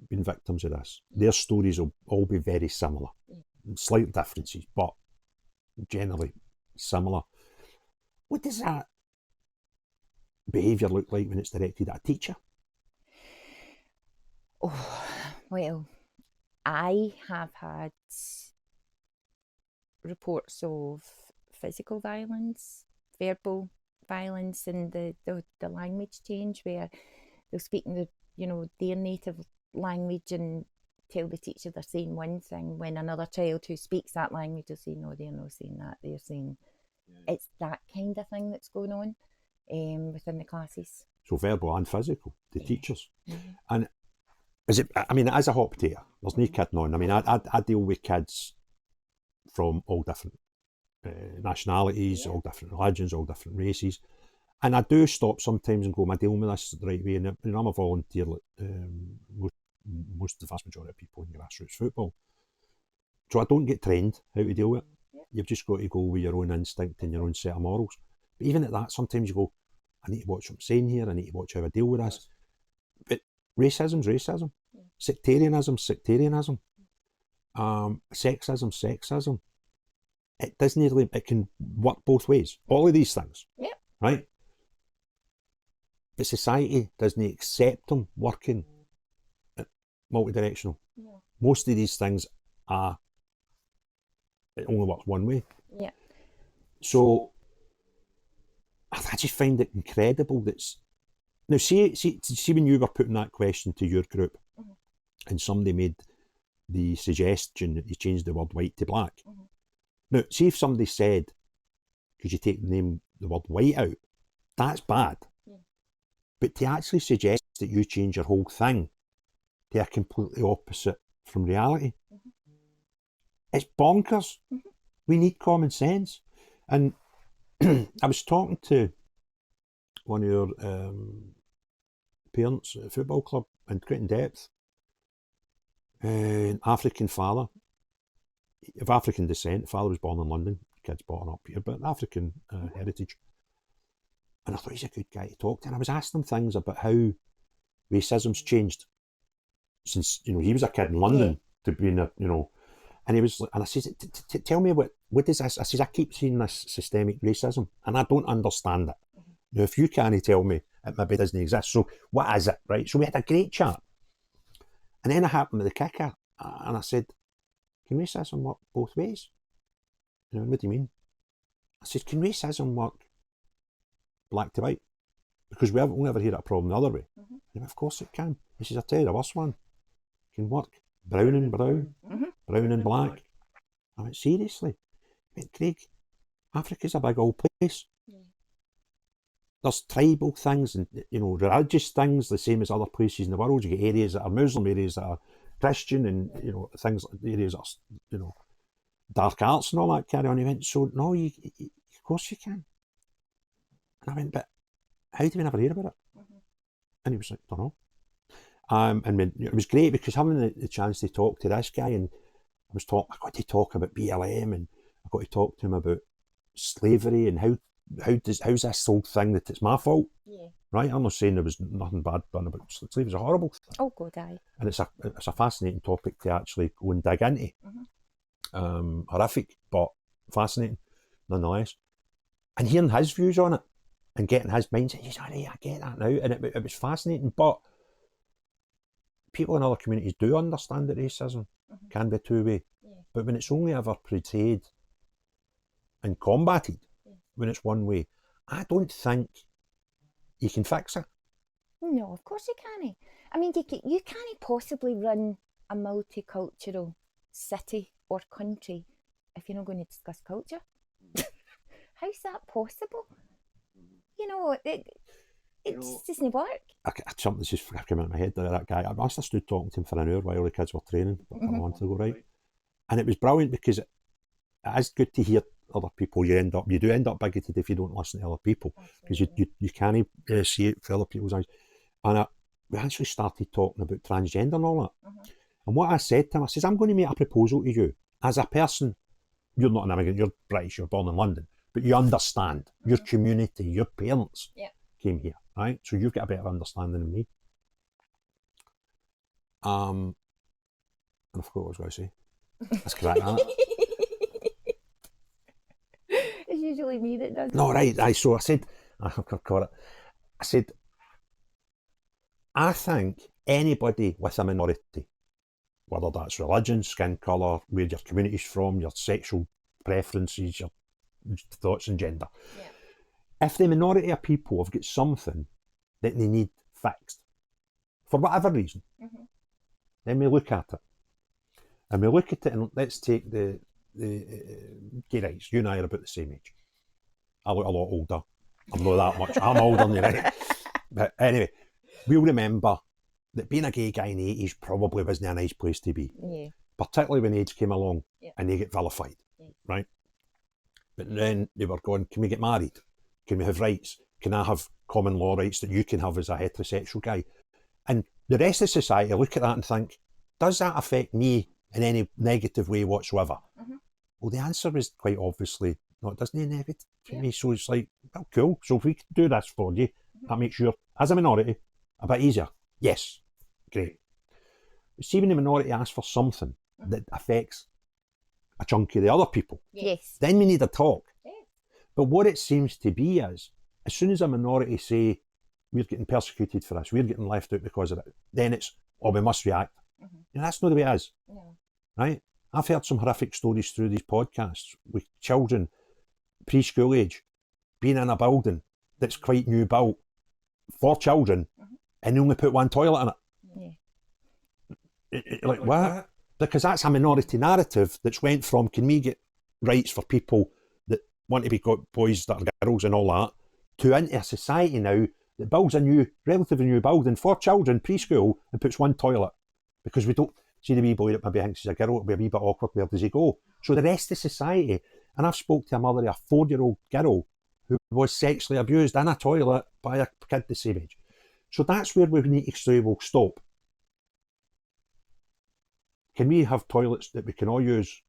been victims of this. Their stories will all be very similar. Slight differences, but generally similar. What does that behaviour look like when it's directed at a teacher? Oh, well, I have had reports of physical violence, verbal violence, and the language change where they'll speak in their native language and tell the teacher they're saying one thing when another child who speaks that language will say, no, they're not saying that, they're saying it's that kind of thing that's going on within the classes. So verbal and physical, the teachers. And is it? I mean, as a hot potato, there's no kidding on. I mean, I deal with kids from all different nationalities, all different religions, all different races, and I do stop sometimes and go, am I dealing with this the right way? And I'm a volunteer, like most of the vast majority of people in grassroots football, so I don't get trained how to deal with it. You've just got to go with your own instinct and your own set of morals. But even at that, sometimes you go, I need to watch what I'm saying here. I need to watch how I deal with this. But racism's racism. Sectarianism, sexism. It doesn't really, it can work both ways. All of these things, right? But society doesn't accept them working multidirectional. most of these things it only works one way. Yeah. So I just find it incredible now see when you were putting that question to your group, and somebody made the suggestion that you change the word white to black. Now, see if somebody said, could you take the word white out? That's bad. But to actually suggest that you change your whole thing to a completely opposite from reality, it's bonkers. We need common sense. And I was talking to one of your parents at a football club in great depth, an African father, of African descent. Father was born in London, kids born up here, but African heritage. And I thought he's a good guy to talk to. And I was asking him things about how racism's changed since, he was a kid in London to being and he was, and I says, tell me what is this? I says, I keep seeing this systemic racism and I don't understand it. Now, if you can't tell me, it maybe doesn't exist. So what is it, right? So we had a great chat. And then I happened with the kicker and I said, can racism work both ways? What do you mean? I said, can racism work black to white? Because we haven't ever heard a problem the other way. Went, of course it can. He says, I'll tell you the worst one. It can work brown and brown, brown and black. I went, seriously? He went, Craig, Africa's a big old place. There's tribal things and religious things the same as other places in the world. You get areas that are Muslim, areas that are Christian, and things like areas that are dark arts and all that carry on. He went, so no, of course you can. And I went, but how do we never hear about it? And he was like, don't know. And it was great because having the chance to talk to this guy, and I got to talk about BLM, and I got to talk to him about slavery and how's this whole thing that it's my fault? Right? I'm not saying there was nothing bad done about slavery. It's a horrible thing. Oh, God, aye. And it's a fascinating topic to actually go and dig into. Horrific, but fascinating nonetheless. And hearing his views on it and getting his mindset, he's like, I get that now. And it was fascinating. But people in other communities do understand that racism can be two-way. But when it's only ever portrayed and combated, when it's one way, I don't think you can fix it. No, of course you can't. I mean, you can't possibly run a multicultural city or country if you're not going to discuss culture. How's that possible? It just doesn't work. Something that's just came out of my head there, that guy. I must have stood talking to him for an hour while the kids were training a couple of months ago, right? And it was brilliant because it is good to hear other people. You do end up bigoted if you don't listen to other people, because you can't see it through other people's eyes. And we actually started talking about transgender and all that. And what I said to him, I says, I'm going to make a proposal to you as a person. You're not an immigrant, you're British, you're born in London, but you understand your community, your parents came here, right? So you've got a better understanding than me. And I forgot what I was going to say. Let's correct that. It's usually me that does it. No, right. So I said, I caught it. I said, I think anybody with a minority, whether that's religion, skin colour, where your community's from, your sexual preferences, your thoughts and gender, if the minority of people have got something that they need fixed, for whatever reason, then we look at it. And we look at it, and let's take the gay rights. You and I are about the same age. I look a lot older. I'm not that much. I'm older than you, right? But anyway, we'll remember that being a gay guy in the 80s probably wasn't a nice place to be. Particularly when AIDS came along and they get vilified, right? But then they were going, can we get married? Can we have rights? Can I have common law rights that you can have as a heterosexual guy? And the rest of society look at that and think, does that affect me in any negative way whatsoever? Well, the answer is quite obviously, no, it doesn't negative to me. So it's like, well, cool. So if we can do this for you, that makes you, as a minority, a bit easier. Yes, great. But see, when the minority asks for something that affects a chunk of the other people, then we need a talk. But what it seems to be is, as soon as a minority say, we're getting persecuted for this, we're getting left out because of it, then it's, oh, we must react. And that's not the way it is, No. right? I've heard some horrific stories through these podcasts with children, preschool age, being in a building that's quite new built for children, and they only put one toilet in it. Like what? Because that's a minority narrative that's went from, can we get rights for people that want to be boys that are girls and all that, to into a society now that builds a new, relatively new building for children, preschool, and puts one toilet. Because we don't see the wee boy that maybe thinks he's a girl, it'll be a wee bit awkward, where does he go? So the rest of society, and I've spoke to a mother of a 4-year-old girl who was sexually abused in a toilet by a kid the same age. So that's where we need to say, we'll stop. Can we have toilets that we can all use?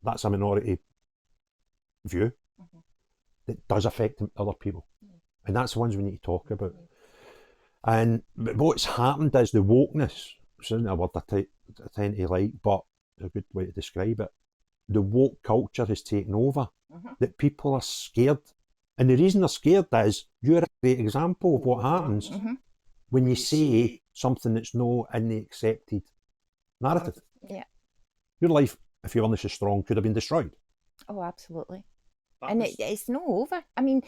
That's a minority view that does affect other people. And that's the ones we need to talk about. And what's happened is the wokeness, which isn't a word I tend to like, but it's a good way to describe it. The woke culture has taken over, that people are scared. And the reason they're scared is, you're a great example of what happens when you say something that's not in the accepted narrative. Yeah. Your life, if your illness is strong, could have been destroyed. Oh, absolutely. And it's not over. I mean,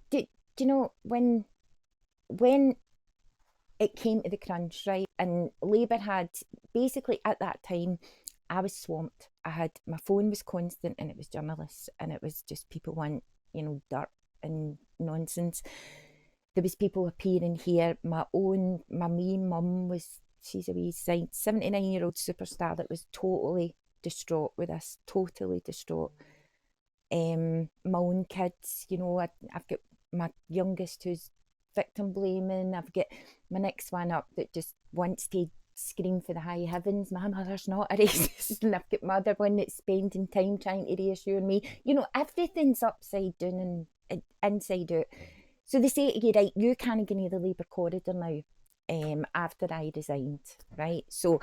do you know, when it came to the crunch, right, and Labour had, basically at that time, I was swamped. My phone was constant, and it was journalists, and it was just people want, dirt and nonsense. There was people appearing here. My main mum was, she's a wee 79-year-old superstar that was totally distraught with this, totally distraught. My own kids, I've got my youngest who's victim blaming. I've got my next one up that just wants to scream for the high heavens, my mother's not a racist. And I've got my other one that's spending time trying to reassure me. Everything's upside down and inside out. So they say to you, right, you can't go near the Labour corridor now, after I resigned, right? So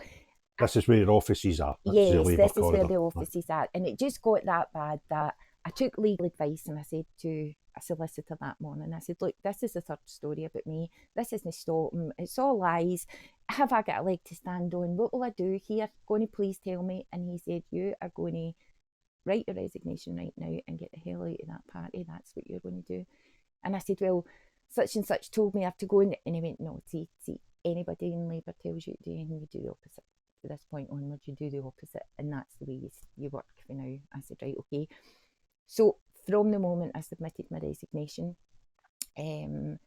this is where your offices are. Yes, this is where the offices are. And it just got that bad that I took legal advice, and I said to a solicitor that morning, I said, look, this is the third story about me. This isn't stopping. It's all lies. Have I got a leg to stand on? What will I do here? Going to please tell me? And he said, you are going to write your resignation right now and get the hell out of that party. That's what you're going to do. And I said, well, such and such told me I have to go in. And he went, no, see, anybody in Labour tells you to do anything, you do the opposite. From this point onwards, you do the opposite. And that's the way you work for now. I said, right, okay. So from the moment I submitted my resignation, I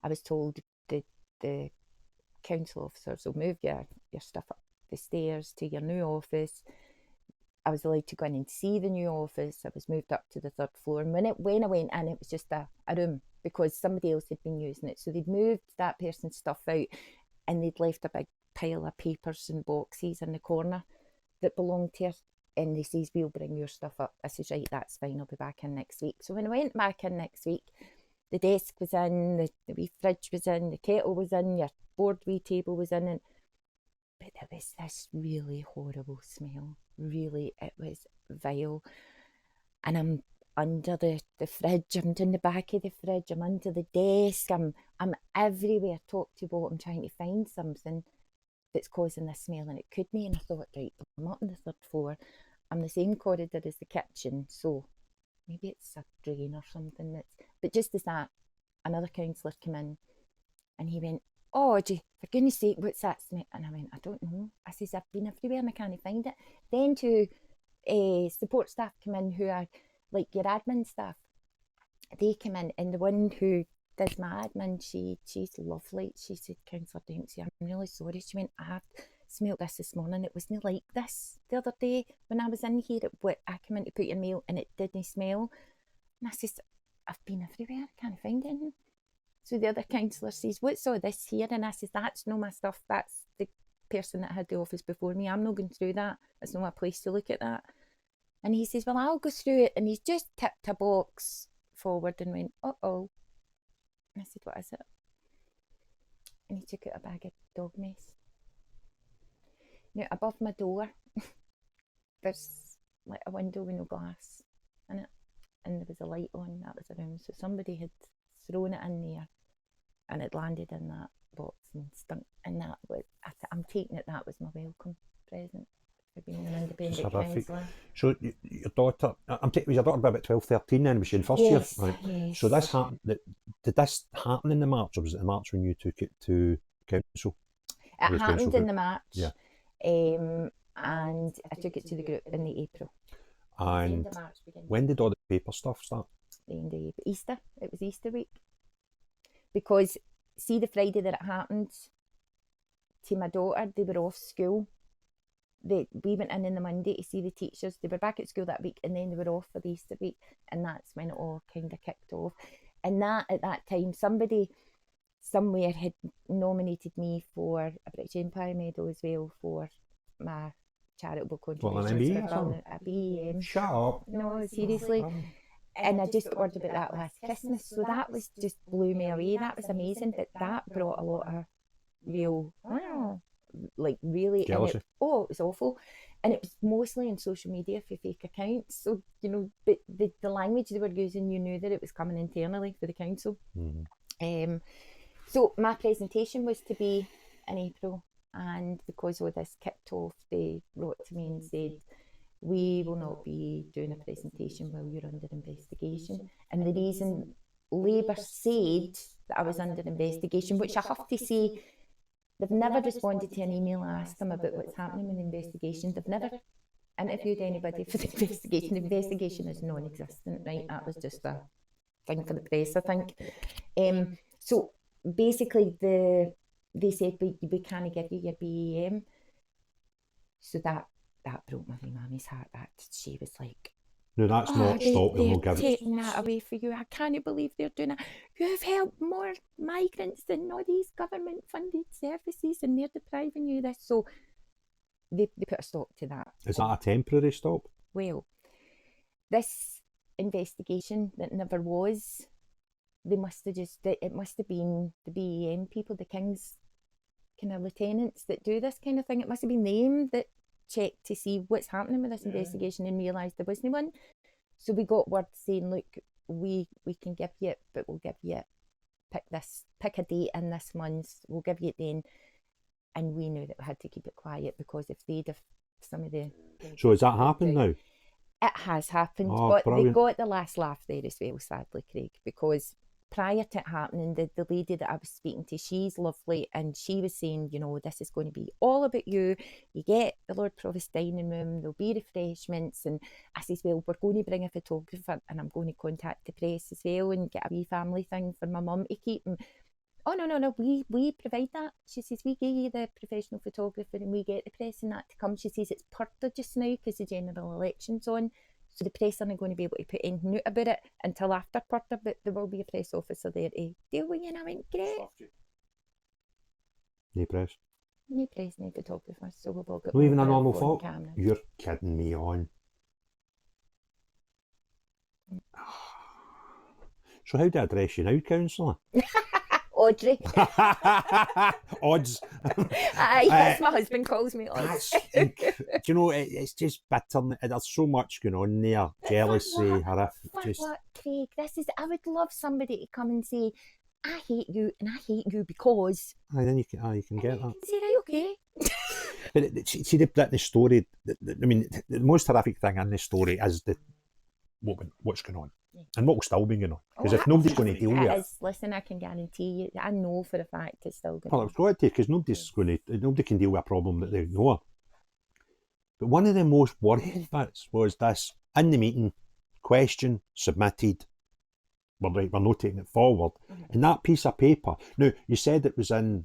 was told the council officers will move your stuff up the stairs to your new office. I was allowed to go in and see the new office. I was moved up to the third floor. And when I went in, it was just a room because somebody else had been using it. So they'd moved that person's stuff out and they'd left a big pile of papers and boxes in the corner that belonged to her. And they says, we'll bring your stuff up. I says, right, that's fine, I'll be back in next week. So when I went back in next week, the desk was in, the wee fridge was in, the kettle was in, your board wee table was in, but there was this really horrible smell. Really, it was vile. And I'm under the fridge, I'm in the back of the fridge, I'm under the desk, I'm everywhere, top to bottom, trying to find something that's causing this smell, and it couldn't. And I thought, right, I'm up on the third floor, I'm the same corridor as the kitchen, so maybe it's a drain or something. But just as that, another councillor came in and he went, oh, Audrey, for goodness sake, what's that smell? And I went, I don't know. I says, I've been everywhere and I can't find it. Then two support staff come in who are like your admin staff. They came in, and the one who does my admin, she's lovely. She said, Councillor Dempsey, I'm really sorry. She went, I smelled this morning. It wasn't like this the other day when I was in here. I came in to put your mail and it didn't smell. And I says, I've been everywhere, I can't find anything. So the other councillor says, what's all this here? And I says, that's not my stuff. That's the person that had the office before me. I'm not going through that. It's not my place to look at that. And he says, well, I'll go through it. And he's just tipped a box forward and went, uh-oh. And I said, what is it? And he took out a bag of dog mess. Now, above my door, there's like a window with no glass in it. And there was a light on, that was a room. So somebody had thrown it in there and it landed in that box and stunk. And that was, I'm taking it that was my welcome present for being an independent councillor. So your daughter, was your daughter about 12, 13 then? Was she in first year? Right. Yes. So this happened. Did this happen in the March, or was it the March when you took it to council? It happened in the March. Yeah. And I took it to the group in the April. And when did all the paper stuff start? The end of Easter. It was Easter week. Because see, the Friday that it happened to my daughter, they were off school. We went in the Monday to see the teachers. They were back at school that week, and then they were off for the Easter week, and that's when it all kind of kicked off. And that at that time, somebody somewhere had nominated me for a British Empire Medal as well for my charitable contributions. A BEM. Shut up. No, seriously. And I just got word about that last Christmas, so that was just blew me away. That was amazing, but that brought a lot of real, like really, jealousy. It was awful. And it was mostly on social media for fake accounts. So, you know, but the language they were using, you knew that it was coming internally for the council. Mm-hmm. So my presentation was to be in April, and because all this kicked off, they wrote to me and said, we will not be doing a presentation while you're under investigation. And the reason Labour said that I was under investigation, which I have to say, they've never responded to an email I asked them about what's happening with the investigation. They've never interviewed anybody for the investigation. The investigation is non-existent, right? That was just a thing for the press, I think. So basically, they said, we can't give you your BEM. So that broke my wee mammy's heart. That she was like, no, that's not stopping. They're taking that away for you. I can't believe they're doing it. You've helped more migrants than all these government funded services, and they're depriving you this. So they put a stop to that. Is that a temporary stop? Well, this investigation that never was, it must have been the BEM people, the King's kind of lieutenants that do this kind of thing. It must have been them that checked to see what's happening with this investigation and realised there wasn't one. So we got word saying, look, we can give you it, but we'll give you it. Pick a date in this month, we'll give you it then. And we knew that we had to keep it quiet, because if they'd have some of the... So has that happened now? It has happened, but brilliant. They got the last laugh there as well, sadly, Craig, because prior to it happening, the lady that I was speaking to, she's lovely, and she was saying, you know, this is going to be all about you. You get the Lord Provost dining room, there'll be refreshments, and I says, well, we're going to bring a photographer, and I'm going to contact the press as well and get a wee family thing for my mum to keep. And oh, no, we provide that. She says, we give you the professional photographer and we get the press and that to come. She says it's purdah just now because the general election's on. So the press aren't going to be able to put anything out about it until after purdah, but there will be a press officer there to deal with you. And I went, great. No press. No press, no photographers. So we've all got... Not even a normal folk? Cameras. You're kidding me on. So how do I address you now, councillor? Audrey. Odds. Yes, my husband calls me Odds. Do you know, it's just bitter. There's so much going on there. Jealousy, What, Craig? I would love somebody to come and say, I hate you and I hate you because... Aye, then you can get that. Say, right, okay. But see, the story, I mean, the most horrific thing in this story is what's going on. And what will still be going on. Because if nobody's going to deal with it... Listen, I can guarantee you, I know for a fact it's still going on. Well, it's got to, because nobody can deal with a problem that they know of. But one of the most worrying bits was this, in the meeting, question submitted, we're not taking it forward, and that piece of paper, now, you said it was in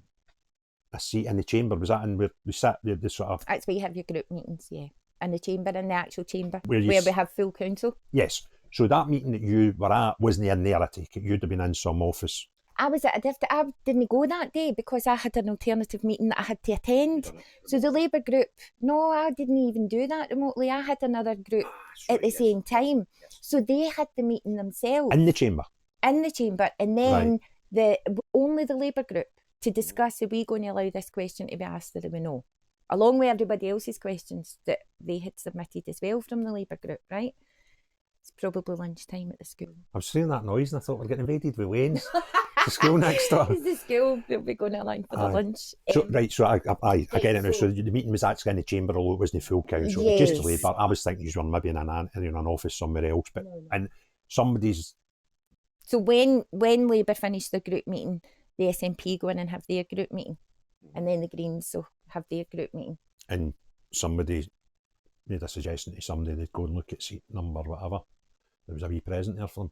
a seat in the chamber, was that in where we sat, the sort of... That's where you have your group meetings, yeah. In the chamber, in the actual chamber, where we have full council. Yes. So that meeting that you were at wasn't in there, I take it. You'd have been in some office. I was at I didn't go that day because I had an alternative meeting that I had to attend. So the Labour group, no, I didn't even do that remotely. I had another group at the same time. So they had the meeting themselves. In the chamber? In the chamber. And then only the Labour group to discuss, are we going to allow this question to be asked, or we know? Along with everybody else's questions that they had submitted as well from the Labour group, right? It's probably lunchtime at the school. I was hearing that noise and I thought we're getting invaded with Waynes. the school next door. It's the school. We'll be going along for the lunch. So, so I get it now. So the meeting was actually in the chamber, although it wasn't full council. Yes. Just delayed, but I was thinking you were maybe in an office somewhere else. But no. And somebody's. So when Labour finish their group meeting, the SNP go in and have their group meeting, and then the Greens will have their group meeting. And somebody made a suggestion to somebody they'd go and look at seat number, whatever. There was a wee present there for them,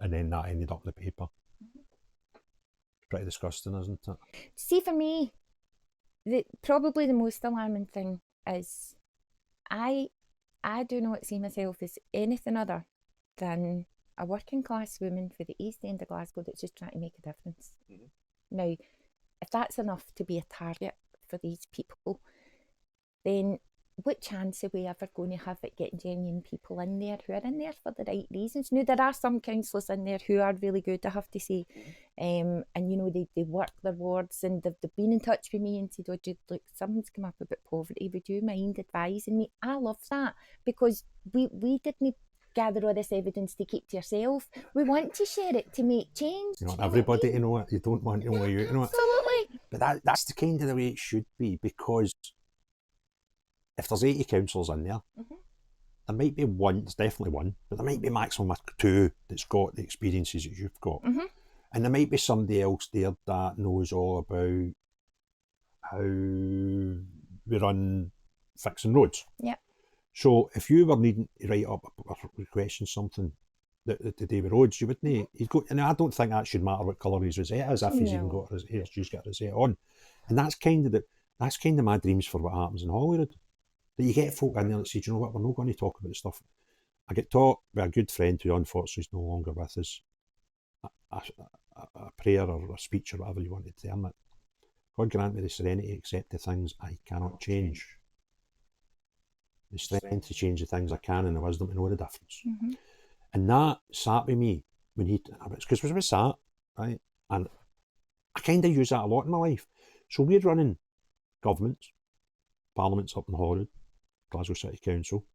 and then that ended up in the paper. Pretty disgusting, isn't it? See, for me, probably the most alarming thing is I do not see myself as anything other than a working class woman for the East End of Glasgow that's just trying to make a difference. Now, if that's enough to be a target for these people, then what chance are we ever going to have at getting genuine people in there who are in there for the right reasons? Now, there are some councillors in there who are really good, I have to say, and you know, they work their wards, and they've been in touch with me and said, oh, look, something's come up about poverty, would you mind advising me? I love that, because we didn't gather all this evidence to keep to yourself. We want to share it to make change. You want everybody to know it, you don't want only you to know it. Absolutely. But that's the kind of the way it should be, because if there's 80 councillors in there, there might be one, there's definitely one, but there might be maximum two that's got the experiences that you've got. And there might be somebody else there that knows all about how we run fixing roads. Yeah. So if you were needing to write up or question something that to do with roads, you wouldn't. You'd go, and I don't think that should matter what colour his rosette is, if he's even got his hair's got a rosette on. And that's kind of my dreams for what happens in Holyrood. That you get folk in there that say, do you know what, we're not going to talk about the stuff. I get taught by a good friend who unfortunately is no longer with us, a prayer or a speech or whatever you want to term it. God grant me the serenity to accept the things I cannot change. The strength to change the things I can, and the wisdom to know the difference. And that sat with me when because we sat, right? And I kind of use that a lot in my life. So we're running governments, parliaments up in Holyrood, Glasgow City Council,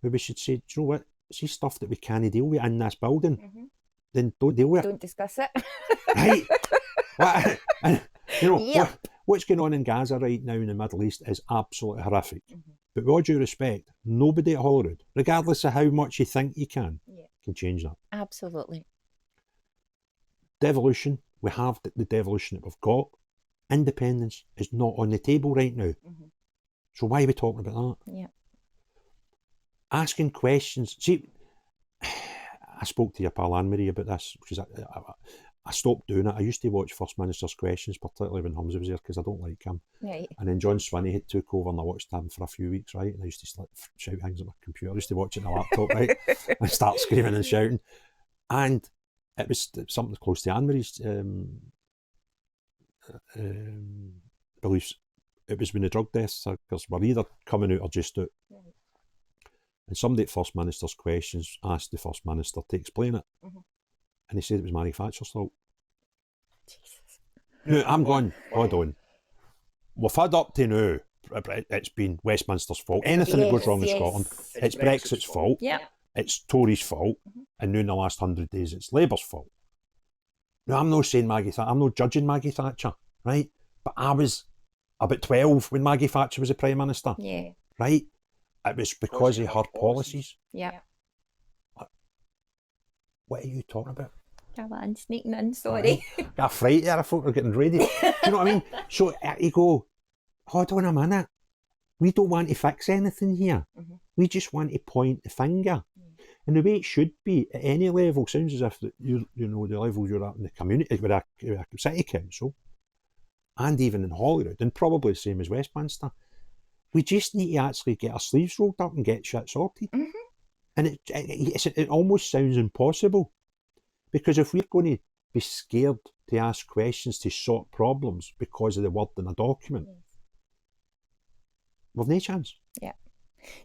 where we should say, do you know what, see stuff that we can't deal with in this building, then don't deal with it. Don't discuss it. Right? And, you know, what's going on in Gaza right now in the Middle East is absolutely horrific. But with all due respect, nobody at Holyrood, regardless of how much you think you can change that. Absolutely. Devolution, we have the devolution that we've got. Independence is not on the table right now. So why are we talking about that? Yeah. Asking questions. See, I spoke to your pal Anne-Marie about this, because I stopped doing it. I used to watch First Minister's questions, particularly when Humsey was there, because I don't like him. Right. And then John Swinney had took over, and I watched him for a few weeks, right? And I used to shout things at my computer. I used to watch it on a laptop, right? And start screaming and shouting. And it was something close to Anne-Marie's beliefs. It was when the drug deaths, because we're either coming out or just out. And somebody at First Minister's questions asked the First Minister to explain it. And he said it was manufacturer's fault. Jesus. Now, I'm going, hold on. We've had up to now, it's been Westminster's fault. Anything that goes wrong in Scotland, it's Brexit's fault. It's Tories' fault. And now in the last 100 days, it's Labour's fault. Now, I'm not saying I'm not judging Maggie Thatcher, right? But I was about 12 when Maggie Thatcher was the Prime Minister. Right? It was because of her policies. What are you talking about? I'm sneaking in, sorry. I'm frightened there, I thought we were getting ready. Do you know what I mean? So you go, hold on a minute. We don't want to fix anything here. We just want to point the finger. And the way it should be at any level, sounds as if you know the level you're at in the community, with a city council, and even in Holyrood, and probably the same as Westminster. We just need to actually get our sleeves rolled up and get shit sorted. And it almost sounds impossible. Because if we're going to be scared to ask questions to sort problems because of the word in a document, we've no chance.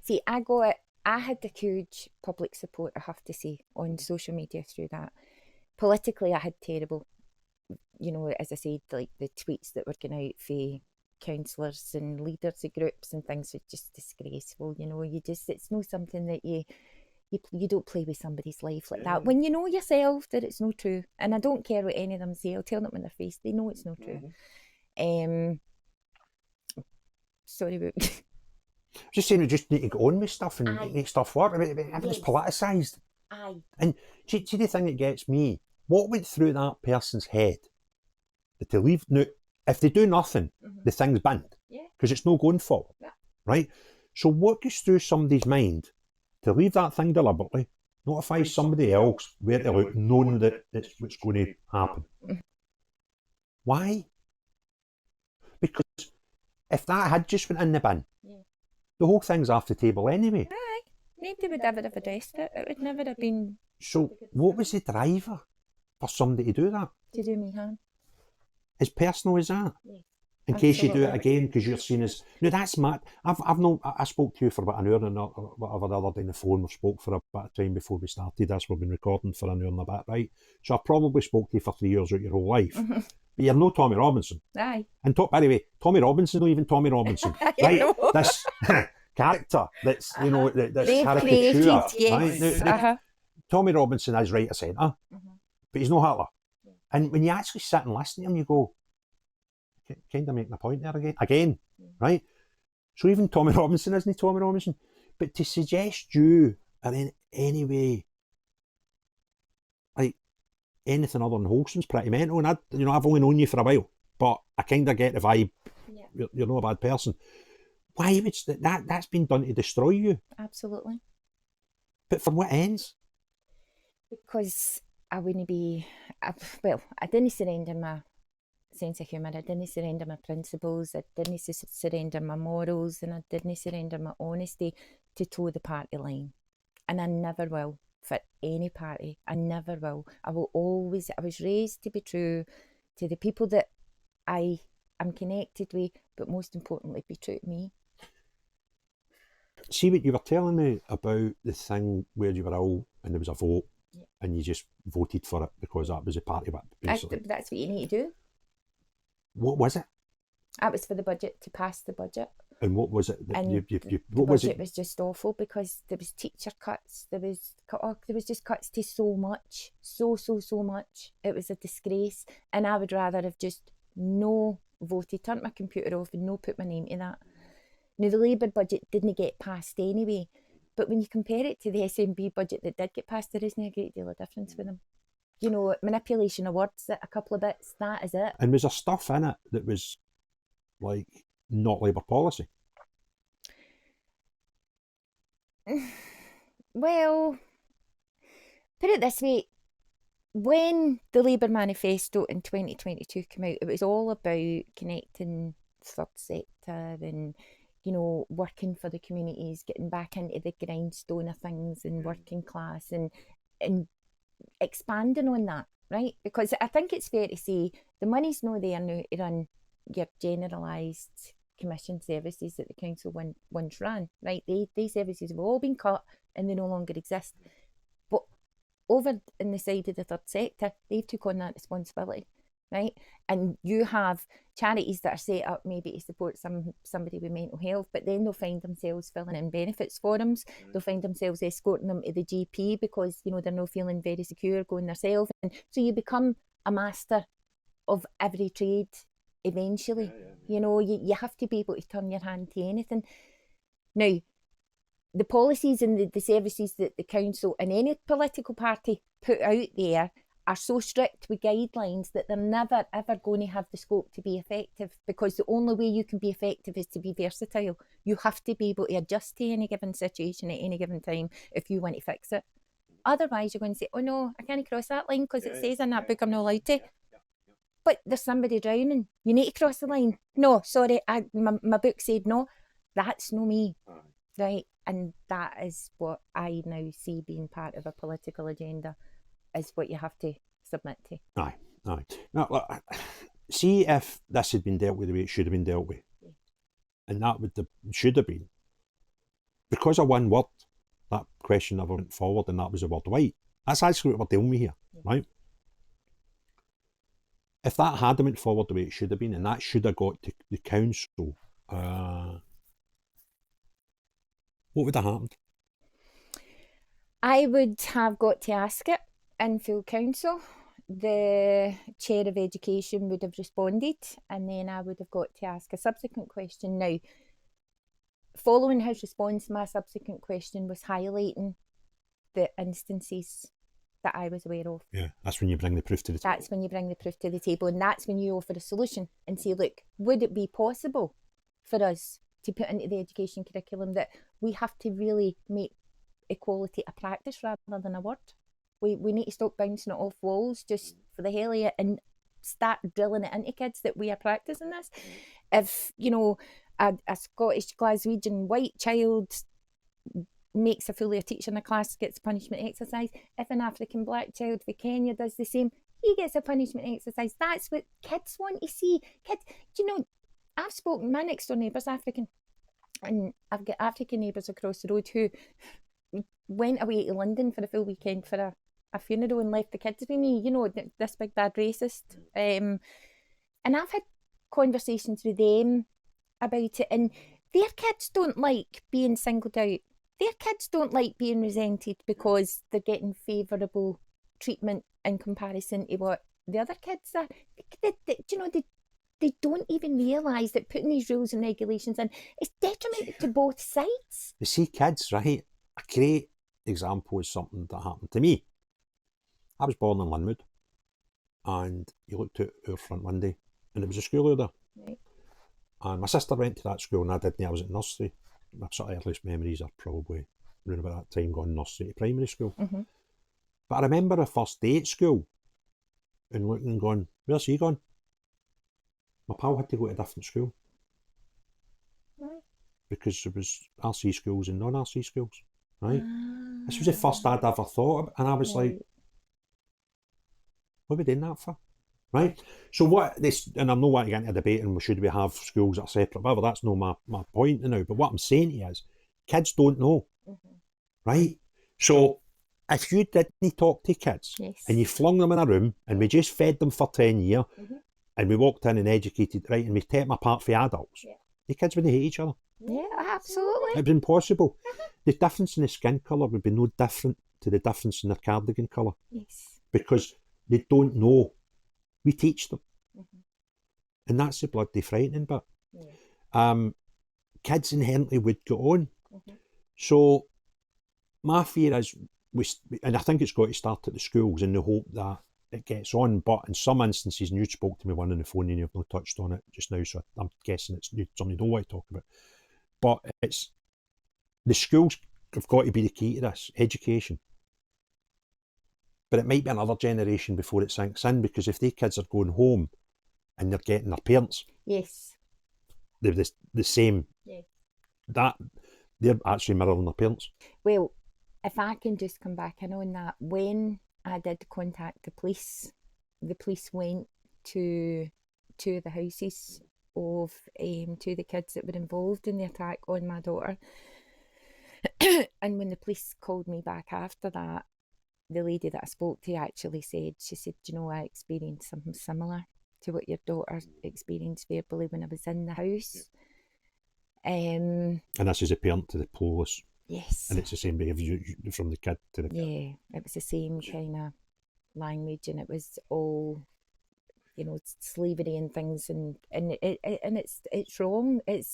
See, I had the huge public support, I have to say, on social media through that. Politically, I had terrible, you know, as I said, like the tweets that were going out for councillors and leaders of groups and things were just disgraceful. You know, it's not something that you you don't play with somebody's life like that. When you know yourself that it's not true, and I don't care what any of them say, I'll tell them in their face, they know it's not true. Sorry about just saying we just need to get on with stuff and make stuff work. Everything's politicised. Aye. And see the thing that gets me, what went through that person's head that to leave now, if they do nothing, the thing's banned. Because it's no going forward. Right? So what goes through somebody's mind to leave that thing deliberately, notify somebody else where to look, knowing that it's what's going to happen? Why? Because if that had just went in the bin, the whole thing's off the table anyway. Aye. Nobody would ever have addressed it. It would never have been... So what was the driver for somebody to do that? To do me harm. As personal as that? Yes. In case you do it again, because you're seen as... No, that's mad. I spoke to you for about an hour and whatever the other day on the phone. We spoke for a bit of time before we started this. We've been recording for an hour and a bit, right? So I probably spoke to you for 3 years out your whole life. But you're no Tommy Robinson. Aye. And by the way, Tommy Robinson's not even Tommy Robinson. Right? This character that's, you know, that's caricature. Yes. Right? Now, Tommy Robinson is right of centre, but he's no Hitler. And when you actually sit and listen to him, you go, kind of making a point there again, right? So even Tommy Robinson isn't Tommy Robinson. But to suggest you are in any way like anything other than wholesome's pretty mental. And I've only known you for a while, but I kind of get the vibe. You're not a bad person. Why would that's been done to destroy you? Absolutely. But for what ends? Because I wouldn't be... I didn't surrender my sense of humour. I didn't surrender my principles. I didn't surrender my morals, and I didn't surrender my honesty to toe the party line. And I never will for any party. I never will. I will always... I was raised to be true to the people that I am connected with, but most importantly, be true to me. See what you were telling me about the thing where you were ill and there was a vote and you just voted for it because that was the party, basically. That's what you need to do. What was it? That was for the budget, to pass the budget. And what was it? The budget was just awful because there was teacher cuts, there was just cuts to so much, so much. It was a disgrace, and I would rather have just no voted, turned my computer off and no put my name to that. Now the Labour budget didn't get passed anyway, but when you compare it to the SNP budget that did get passed, there isn't a great deal of difference with them. You know, manipulation of words, a couple of bits, that is it. And was there stuff in it that was like not Labour policy? Well, put it this way, when the Labour manifesto in 2022 came out, it was all about connecting third sector and, you know, working for the communities, getting back into the grindstone of things and working class and expanding on that, right? Because I think it's fair to say the money's not there now to run your generalised commission services that the council once ran, right? These services have all been cut and they no longer exist. But over in the side of the third sector, they've took on that responsibility, right? And you have charities that are set up maybe to support somebody with mental health, but then they'll find themselves filling in benefits forms. They'll find themselves escorting them to the GP because, you know, they're not feeling very secure going themselves. And so you become a master of every trade eventually. You know, you have to be able to turn your hand to anything. Now, the policies and the services that the council and any political party put out there are so strict with guidelines that they're never ever going to have the scope to be effective, because the only way you can be effective is to be versatile. You have to be able to adjust to any given situation at any given time if you want to fix it. Otherwise you're going to say, oh no, I can't cross that line because it says in that book I'm not allowed to. But there's somebody drowning, you need to cross the line. No, sorry, my book said no. That's no me, right? And that is what I now see being part of a political agenda, is what you have to submit to. Aye. Now, look, see if this had been dealt with the way it should have been dealt with. And that should have been. Because of one word, that question never went forward, and that was the word white. That's actually what we're dealing with here, right? If that had went forward the way it should have been, and that should have got to the council, what would have happened? I would have got to ask it in full council. The chair of education would have responded, and then I would have got to ask a subsequent question. Now, following his response, my subsequent question was highlighting the instances that I was aware of. Yeah, that's when you bring the proof to the table. That's when you bring the proof to the table, and that's when you offer a solution and say, look, would it be possible for us to put into the education curriculum that we have to really make equality a practice rather than a word? We need to stop bouncing it off walls just for the hell of it and start drilling it into kids that we are practicing this. If, you know, a Scottish Glaswegian white child makes a fool of a teacher in a class, gets a punishment exercise. If an African black child for Kenya does the same, he gets a punishment exercise. That's what kids want to see. Kids, you know, I've spoken, my next door neighbour's African, and I've got African neighbours across the road who went away to London for a full weekend for a funeral and left the kids with me, you know, this big bad racist. And I've had conversations with them about it, and their kids don't like being singled out. Their kids don't like being resented because they're getting favourable treatment in comparison to what the other kids are. You know, they don't even realise that putting these rules and regulations in is detrimental to both sides. You see, kids, right? A great example is something that happened to me. I was born in Linwood, and you looked out our front window, and there was a school out there. Right. And my sister went to that school, and I didn't. I was at nursery. My sort of earliest memories are probably around about that time, going nursery to primary school. Mm-hmm. But I remember the first day at school, and looking and going, where's he gone? My pal had to go to a different school. Right. Because there was RC schools and non-RC schools, right? This was the first I'd ever thought of, and I was like, what are we doing that for? Right? So what this, and I'm not wanting to get into a debate and should we have schools that are separate, whatever, that's not my point now, but what I'm saying to you is, kids don't know, right? So if you didn't talk to kids, Yes. and you flung them in a room, and we just fed them for 10 years, and we walked in and educated, right, and we take them apart for adults, the kids wouldn't hate each other. Yeah, absolutely. It'd be impossible. The difference in the skin colour would be no different to the difference in their cardigan colour. Yes. Because they don't know. We teach them. And that's the bloody frightening bit. Kids inherently would go on. So my fear is, and I think it's got to start at the schools in the hope that it gets on, but in some instances, and you spoke to me one on the phone and you've not touched on it just now, so I'm guessing it's something you don't want to talk about. But it's, the schools have got to be the key to this, education. But it might be another generation before it sinks in, because if they kids are going home and they're getting their parents, they're the same, that they're actually mirroring their parents. Well, if I can just come back in on that, when I did contact the police went to two of the houses of two of the kids that were involved in the attack on my daughter. And when the police called me back after that, the lady that I spoke to actually said, you know, I experienced something similar to what your daughter experienced verbally when I was in the house. And this is a parent to the police. Yes. And it's the same behaviour from the kid to the kid. Yeah, it was the same kind of language, and it was all, you know, slavery and things, and it's wrong. It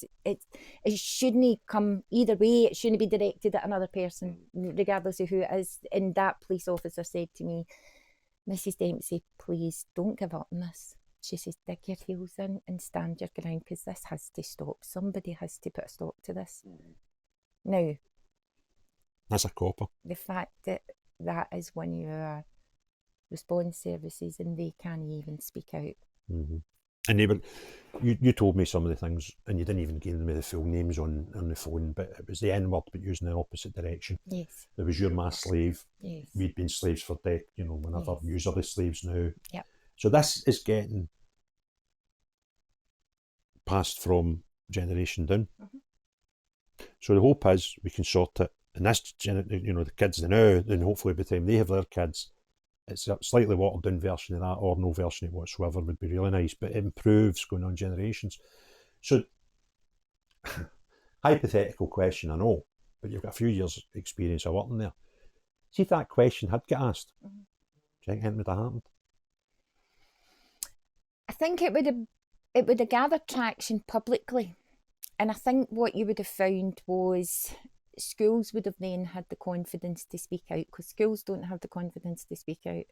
shouldn't come either way. It shouldn't be directed at another person, regardless of who it is. And that police officer said to me, Mrs. Dempsey, please don't give up on this. She says, dig your heels in and stand your ground, because this has to stop. Somebody has to put a stop to this. Now, that's a copper. The fact that that is one of your response services and they can't even speak out. And they were, you told me some of the things, and you didn't even give me the full names on the phone, but it was the N-word, but using the opposite direction. Yes. There was your mass slave. Yes. We'd been slaves for decades, you know, whenever yous are the slaves now. Yep. So this is getting passed from generation down. So the hope is we can sort it, and this, you know, the kids now, and hopefully by the time they have their kids, it's a slightly watered down version of that, or no version of it whatsoever would be really nice, but it improves going on generations. So, hypothetical question, I know, but you've got a few years experience of working there. See if that question had got asked, do you think anything would have happened? I think it would have gathered traction publicly. And I think what you would have found was schools would have then had the confidence to speak out, because schools don't have the confidence to speak out.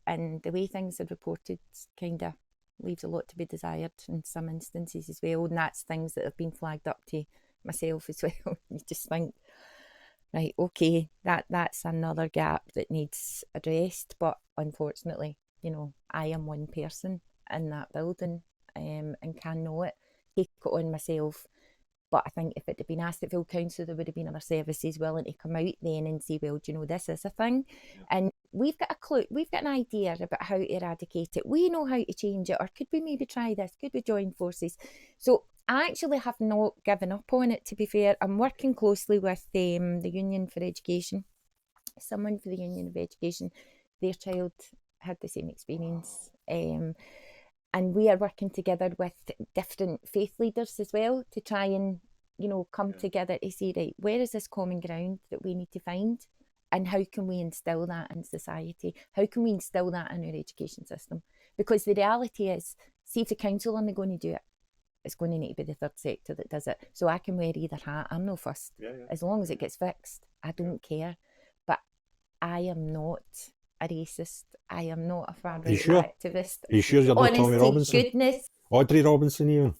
And the way things are reported kind of leaves a lot to be desired in some instances as well. And that's things that have been flagged up to myself as well. You just think, right, okay, that's another gap that needs addressed. But unfortunately, you know, I am one person in that building, and cannot take it on myself. But I think if it had been asked at full council, there would have been other services willing to come out then and say, well, do you know, this is a thing. Yeah. And we've got a clue, we've got an idea about how to eradicate it. We know how to change it. Or could we maybe try this? Could we join forces? So I actually have not given up on it, to be fair. I'm working closely with the Union for Education. Someone for the Union of Education, their child had the same experience. And we are working together with different faith leaders as well to try and, you know, come together to see, right, where is this common ground that we need to find, and how can we instill that in society? How can we instill that in our education system? Because the reality is, see if the council aren't going to do it, it's going to need to be the third sector that does it. So I can wear either hat, I'm no fussed. As long as it gets fixed, I don't care. But I am not a racist. I am not a far right activist. Are you sure you're not Tommy Robinson? Goodness. Audrey Robinson even?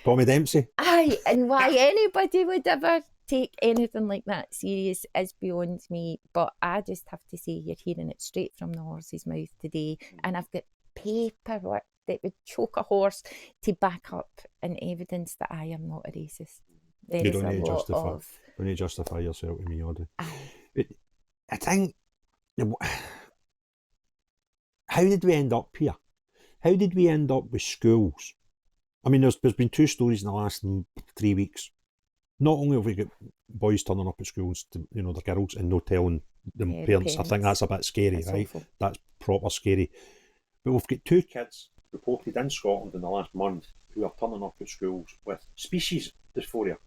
Tommy Dempsey? Aye, and why anybody would ever take anything like that serious is beyond me. But I just have to say, you're hearing it straight from the horse's mouth today. And I've got paperwork that would choke a horse to back up and evidence that I am not a racist. You don't need to justify yourself to me, Audrey. I think, how did we end up here? How did we end up with schools? I mean, there's been two stories in the last 3 weeks. Not only have we got boys turning up at schools, to, you know, the girls, and no telling them parents. I think that's a bit scary, that's right? Awful. That's proper scary. But we've got two kids reported in Scotland in the last month who are turning up at schools with species dysphoria.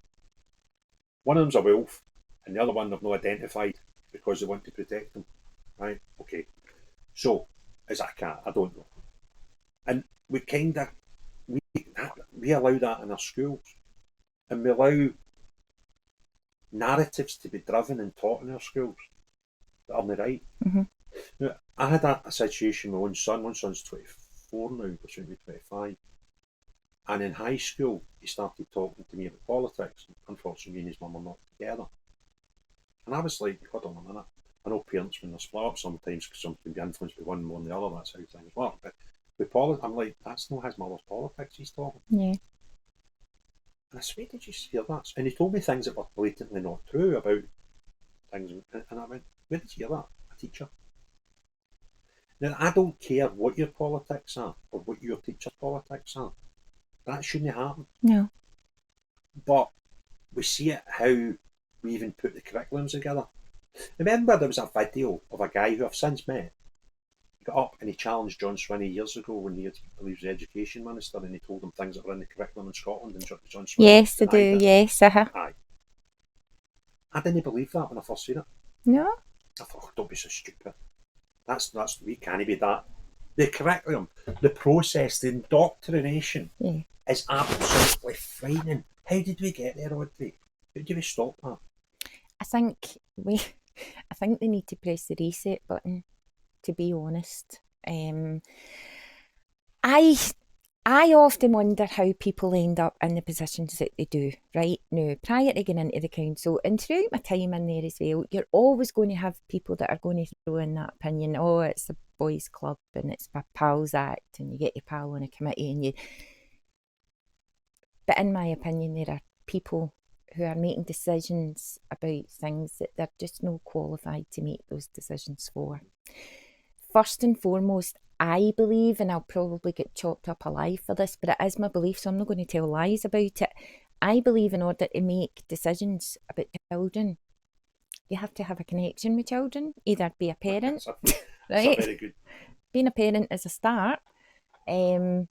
One of them's a wolf, and the other one they've not identified because they want to protect them. Right? Okay. So, is that a cat? I don't know. And we allow that in our schools. And we allow narratives to be driven and taught in our schools that aren't right. Mm-hmm. Now, I had a situation with my own son. My son's 24 now, but soon to be 25. And in high school, he started talking to me about politics. Unfortunately, me and his mum are not together. And I was like, hold on a minute. I know parents, when they're split up sometimes, because some can be influenced by one more than the other, that's how things work. But with politics, I'm like, that's not his mother's politics he's talking. Yeah. And I swear, did you hear that? And he told me things that were blatantly not true about things. And I went, where did you hear that? A teacher. Now, I don't care what your politics are or what your teacher's politics are. That shouldn't happen. No. But we see it how we even put the curriculums together. Remember, there was a video of a guy who I've since met. He got up and he challenged John Swinney years ago when he was the education minister, and he told him things that were in the curriculum in Scotland. And John Swinney, yes, I do. Yes, Aye. I didn't believe that when I first seen it. No. I thought, oh, don't be so stupid. That's we can't be that. The curriculum, the process, the indoctrination is absolutely frightening. How did we get there, Audrey? How do we stop that? I think they need to press the reset button, to be honest. I often wonder how people end up in the positions that they do, right? Now, prior to getting into the council, and throughout my time in there as well, you're always going to have people that are going to throw in that opinion, oh, it's a boys' club and it's a pals act and you get your pal on a committee and you... But in my opinion, there are people who are making decisions about things that they're just not qualified to make those decisions for. First and foremost, I believe, and I'll probably get chopped up alive for this, but it is my belief, so I'm not going to tell lies about it. I believe in order to make decisions about children, you have to have a connection with children, either be a parent, right? Very good. Being a parent is a start. So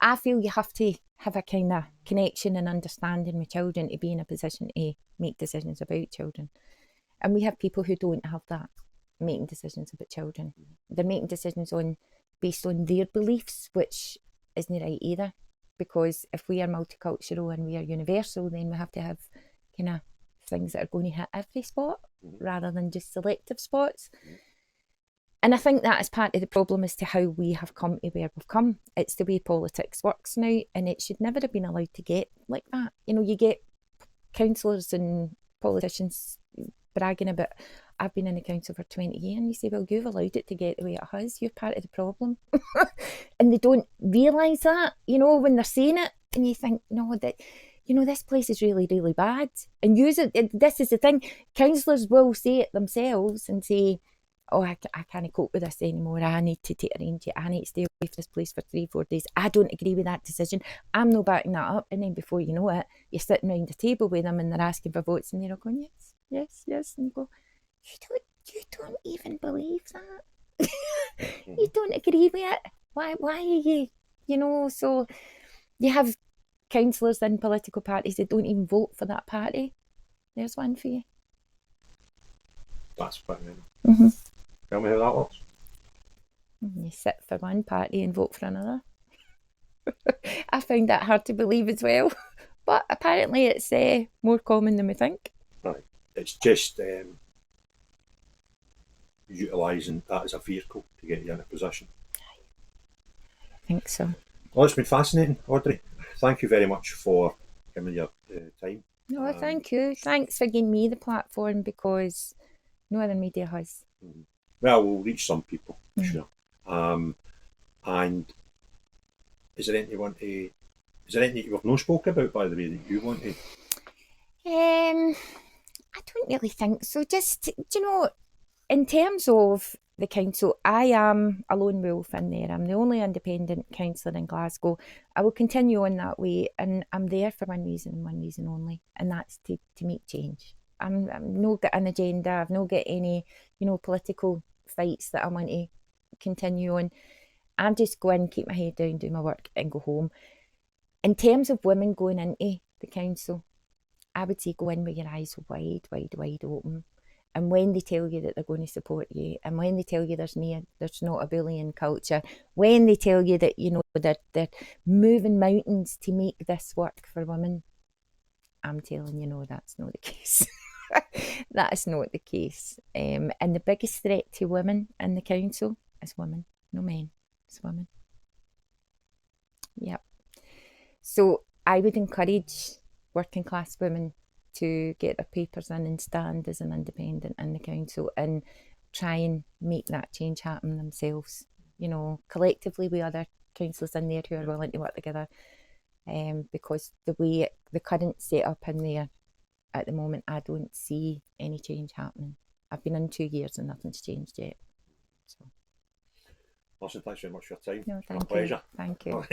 I feel you have to have a kind of connection and understanding with children to be in a position to make decisions about children. And we have people who don't have that, making decisions about children. They're making decisions based on their beliefs, which isn't right either. Because if we are multicultural and we are universal, then we have to have kind of things that are going to hit every spot rather than just selective spots. And I think that is part of the problem as to how we have come to where we've come. It's the way politics works now, and it should never have been allowed to get like that. You know, you get councillors and politicians bragging about, I've been in the council for 20 years, and you say, well, you've allowed it to get the way it has. You're part of the problem. And they don't realise that, you know, when they're saying it, and you think, no, that, you know, this place is really, really bad. And use it. This is the thing. Councillors will say it themselves and say, oh, I can't cope with this anymore. I need to take a range. I need to stay away from this place for 3-4 days. I don't agree with that decision. I'm not backing that up. And then before you know it, you're sitting around the table with them and they're asking for votes and they're all going, yes, yes, yes. And you go, you don't even believe that. You don't agree with it. Why are you, you know? So you have councillors in political parties that don't even vote for that party. There's one for you. That's fascinating. Mm-hmm. Tell me how that works. You sit for one party and vote for another. I found that hard to believe as well, but apparently it's more common than we think. Right. It's just utilising that as a vehicle to get you in a position. I think so. Well, it's been fascinating, Audrey. Thank you very much for giving me your time. No, thank you. Thanks for giving me the platform, because no other media has. Well, we'll reach some people, for sure. And is there anything you've not spoken about, by the way, that you want to? I don't really think so. Just, you know, in terms of the council, I am a lone wolf in there. I'm the only independent councillor in Glasgow. I will continue on that way, and I'm there for one reason and one reason only, and that's to make change. I'm not got an agenda. I've not got any, you know, political fights that I want to continue on. I'm just going, keep my head down, do my work and go home. In terms of women going into the council, I would say go in with your eyes wide, wide, wide open. And when they tell you that they're going to support you, and when they tell you there's not a bullying culture, when they tell you that, you know, they're moving mountains to make this work for women, I'm telling you, no, that's not the case. That is not the case. And the biggest threat to women in the council is women, no men, it's women. Yep. So I would encourage working class women to get their papers in and stand as an independent in the council and try and make that change happen themselves, you know, collectively with other councillors in there who are willing to work together. Because the current setup in there at the moment, I don't see any change happening. I've been in 2 years and nothing's changed yet. So. Listen, thanks very much for your time. No, thank you. Pleasure. Thank you.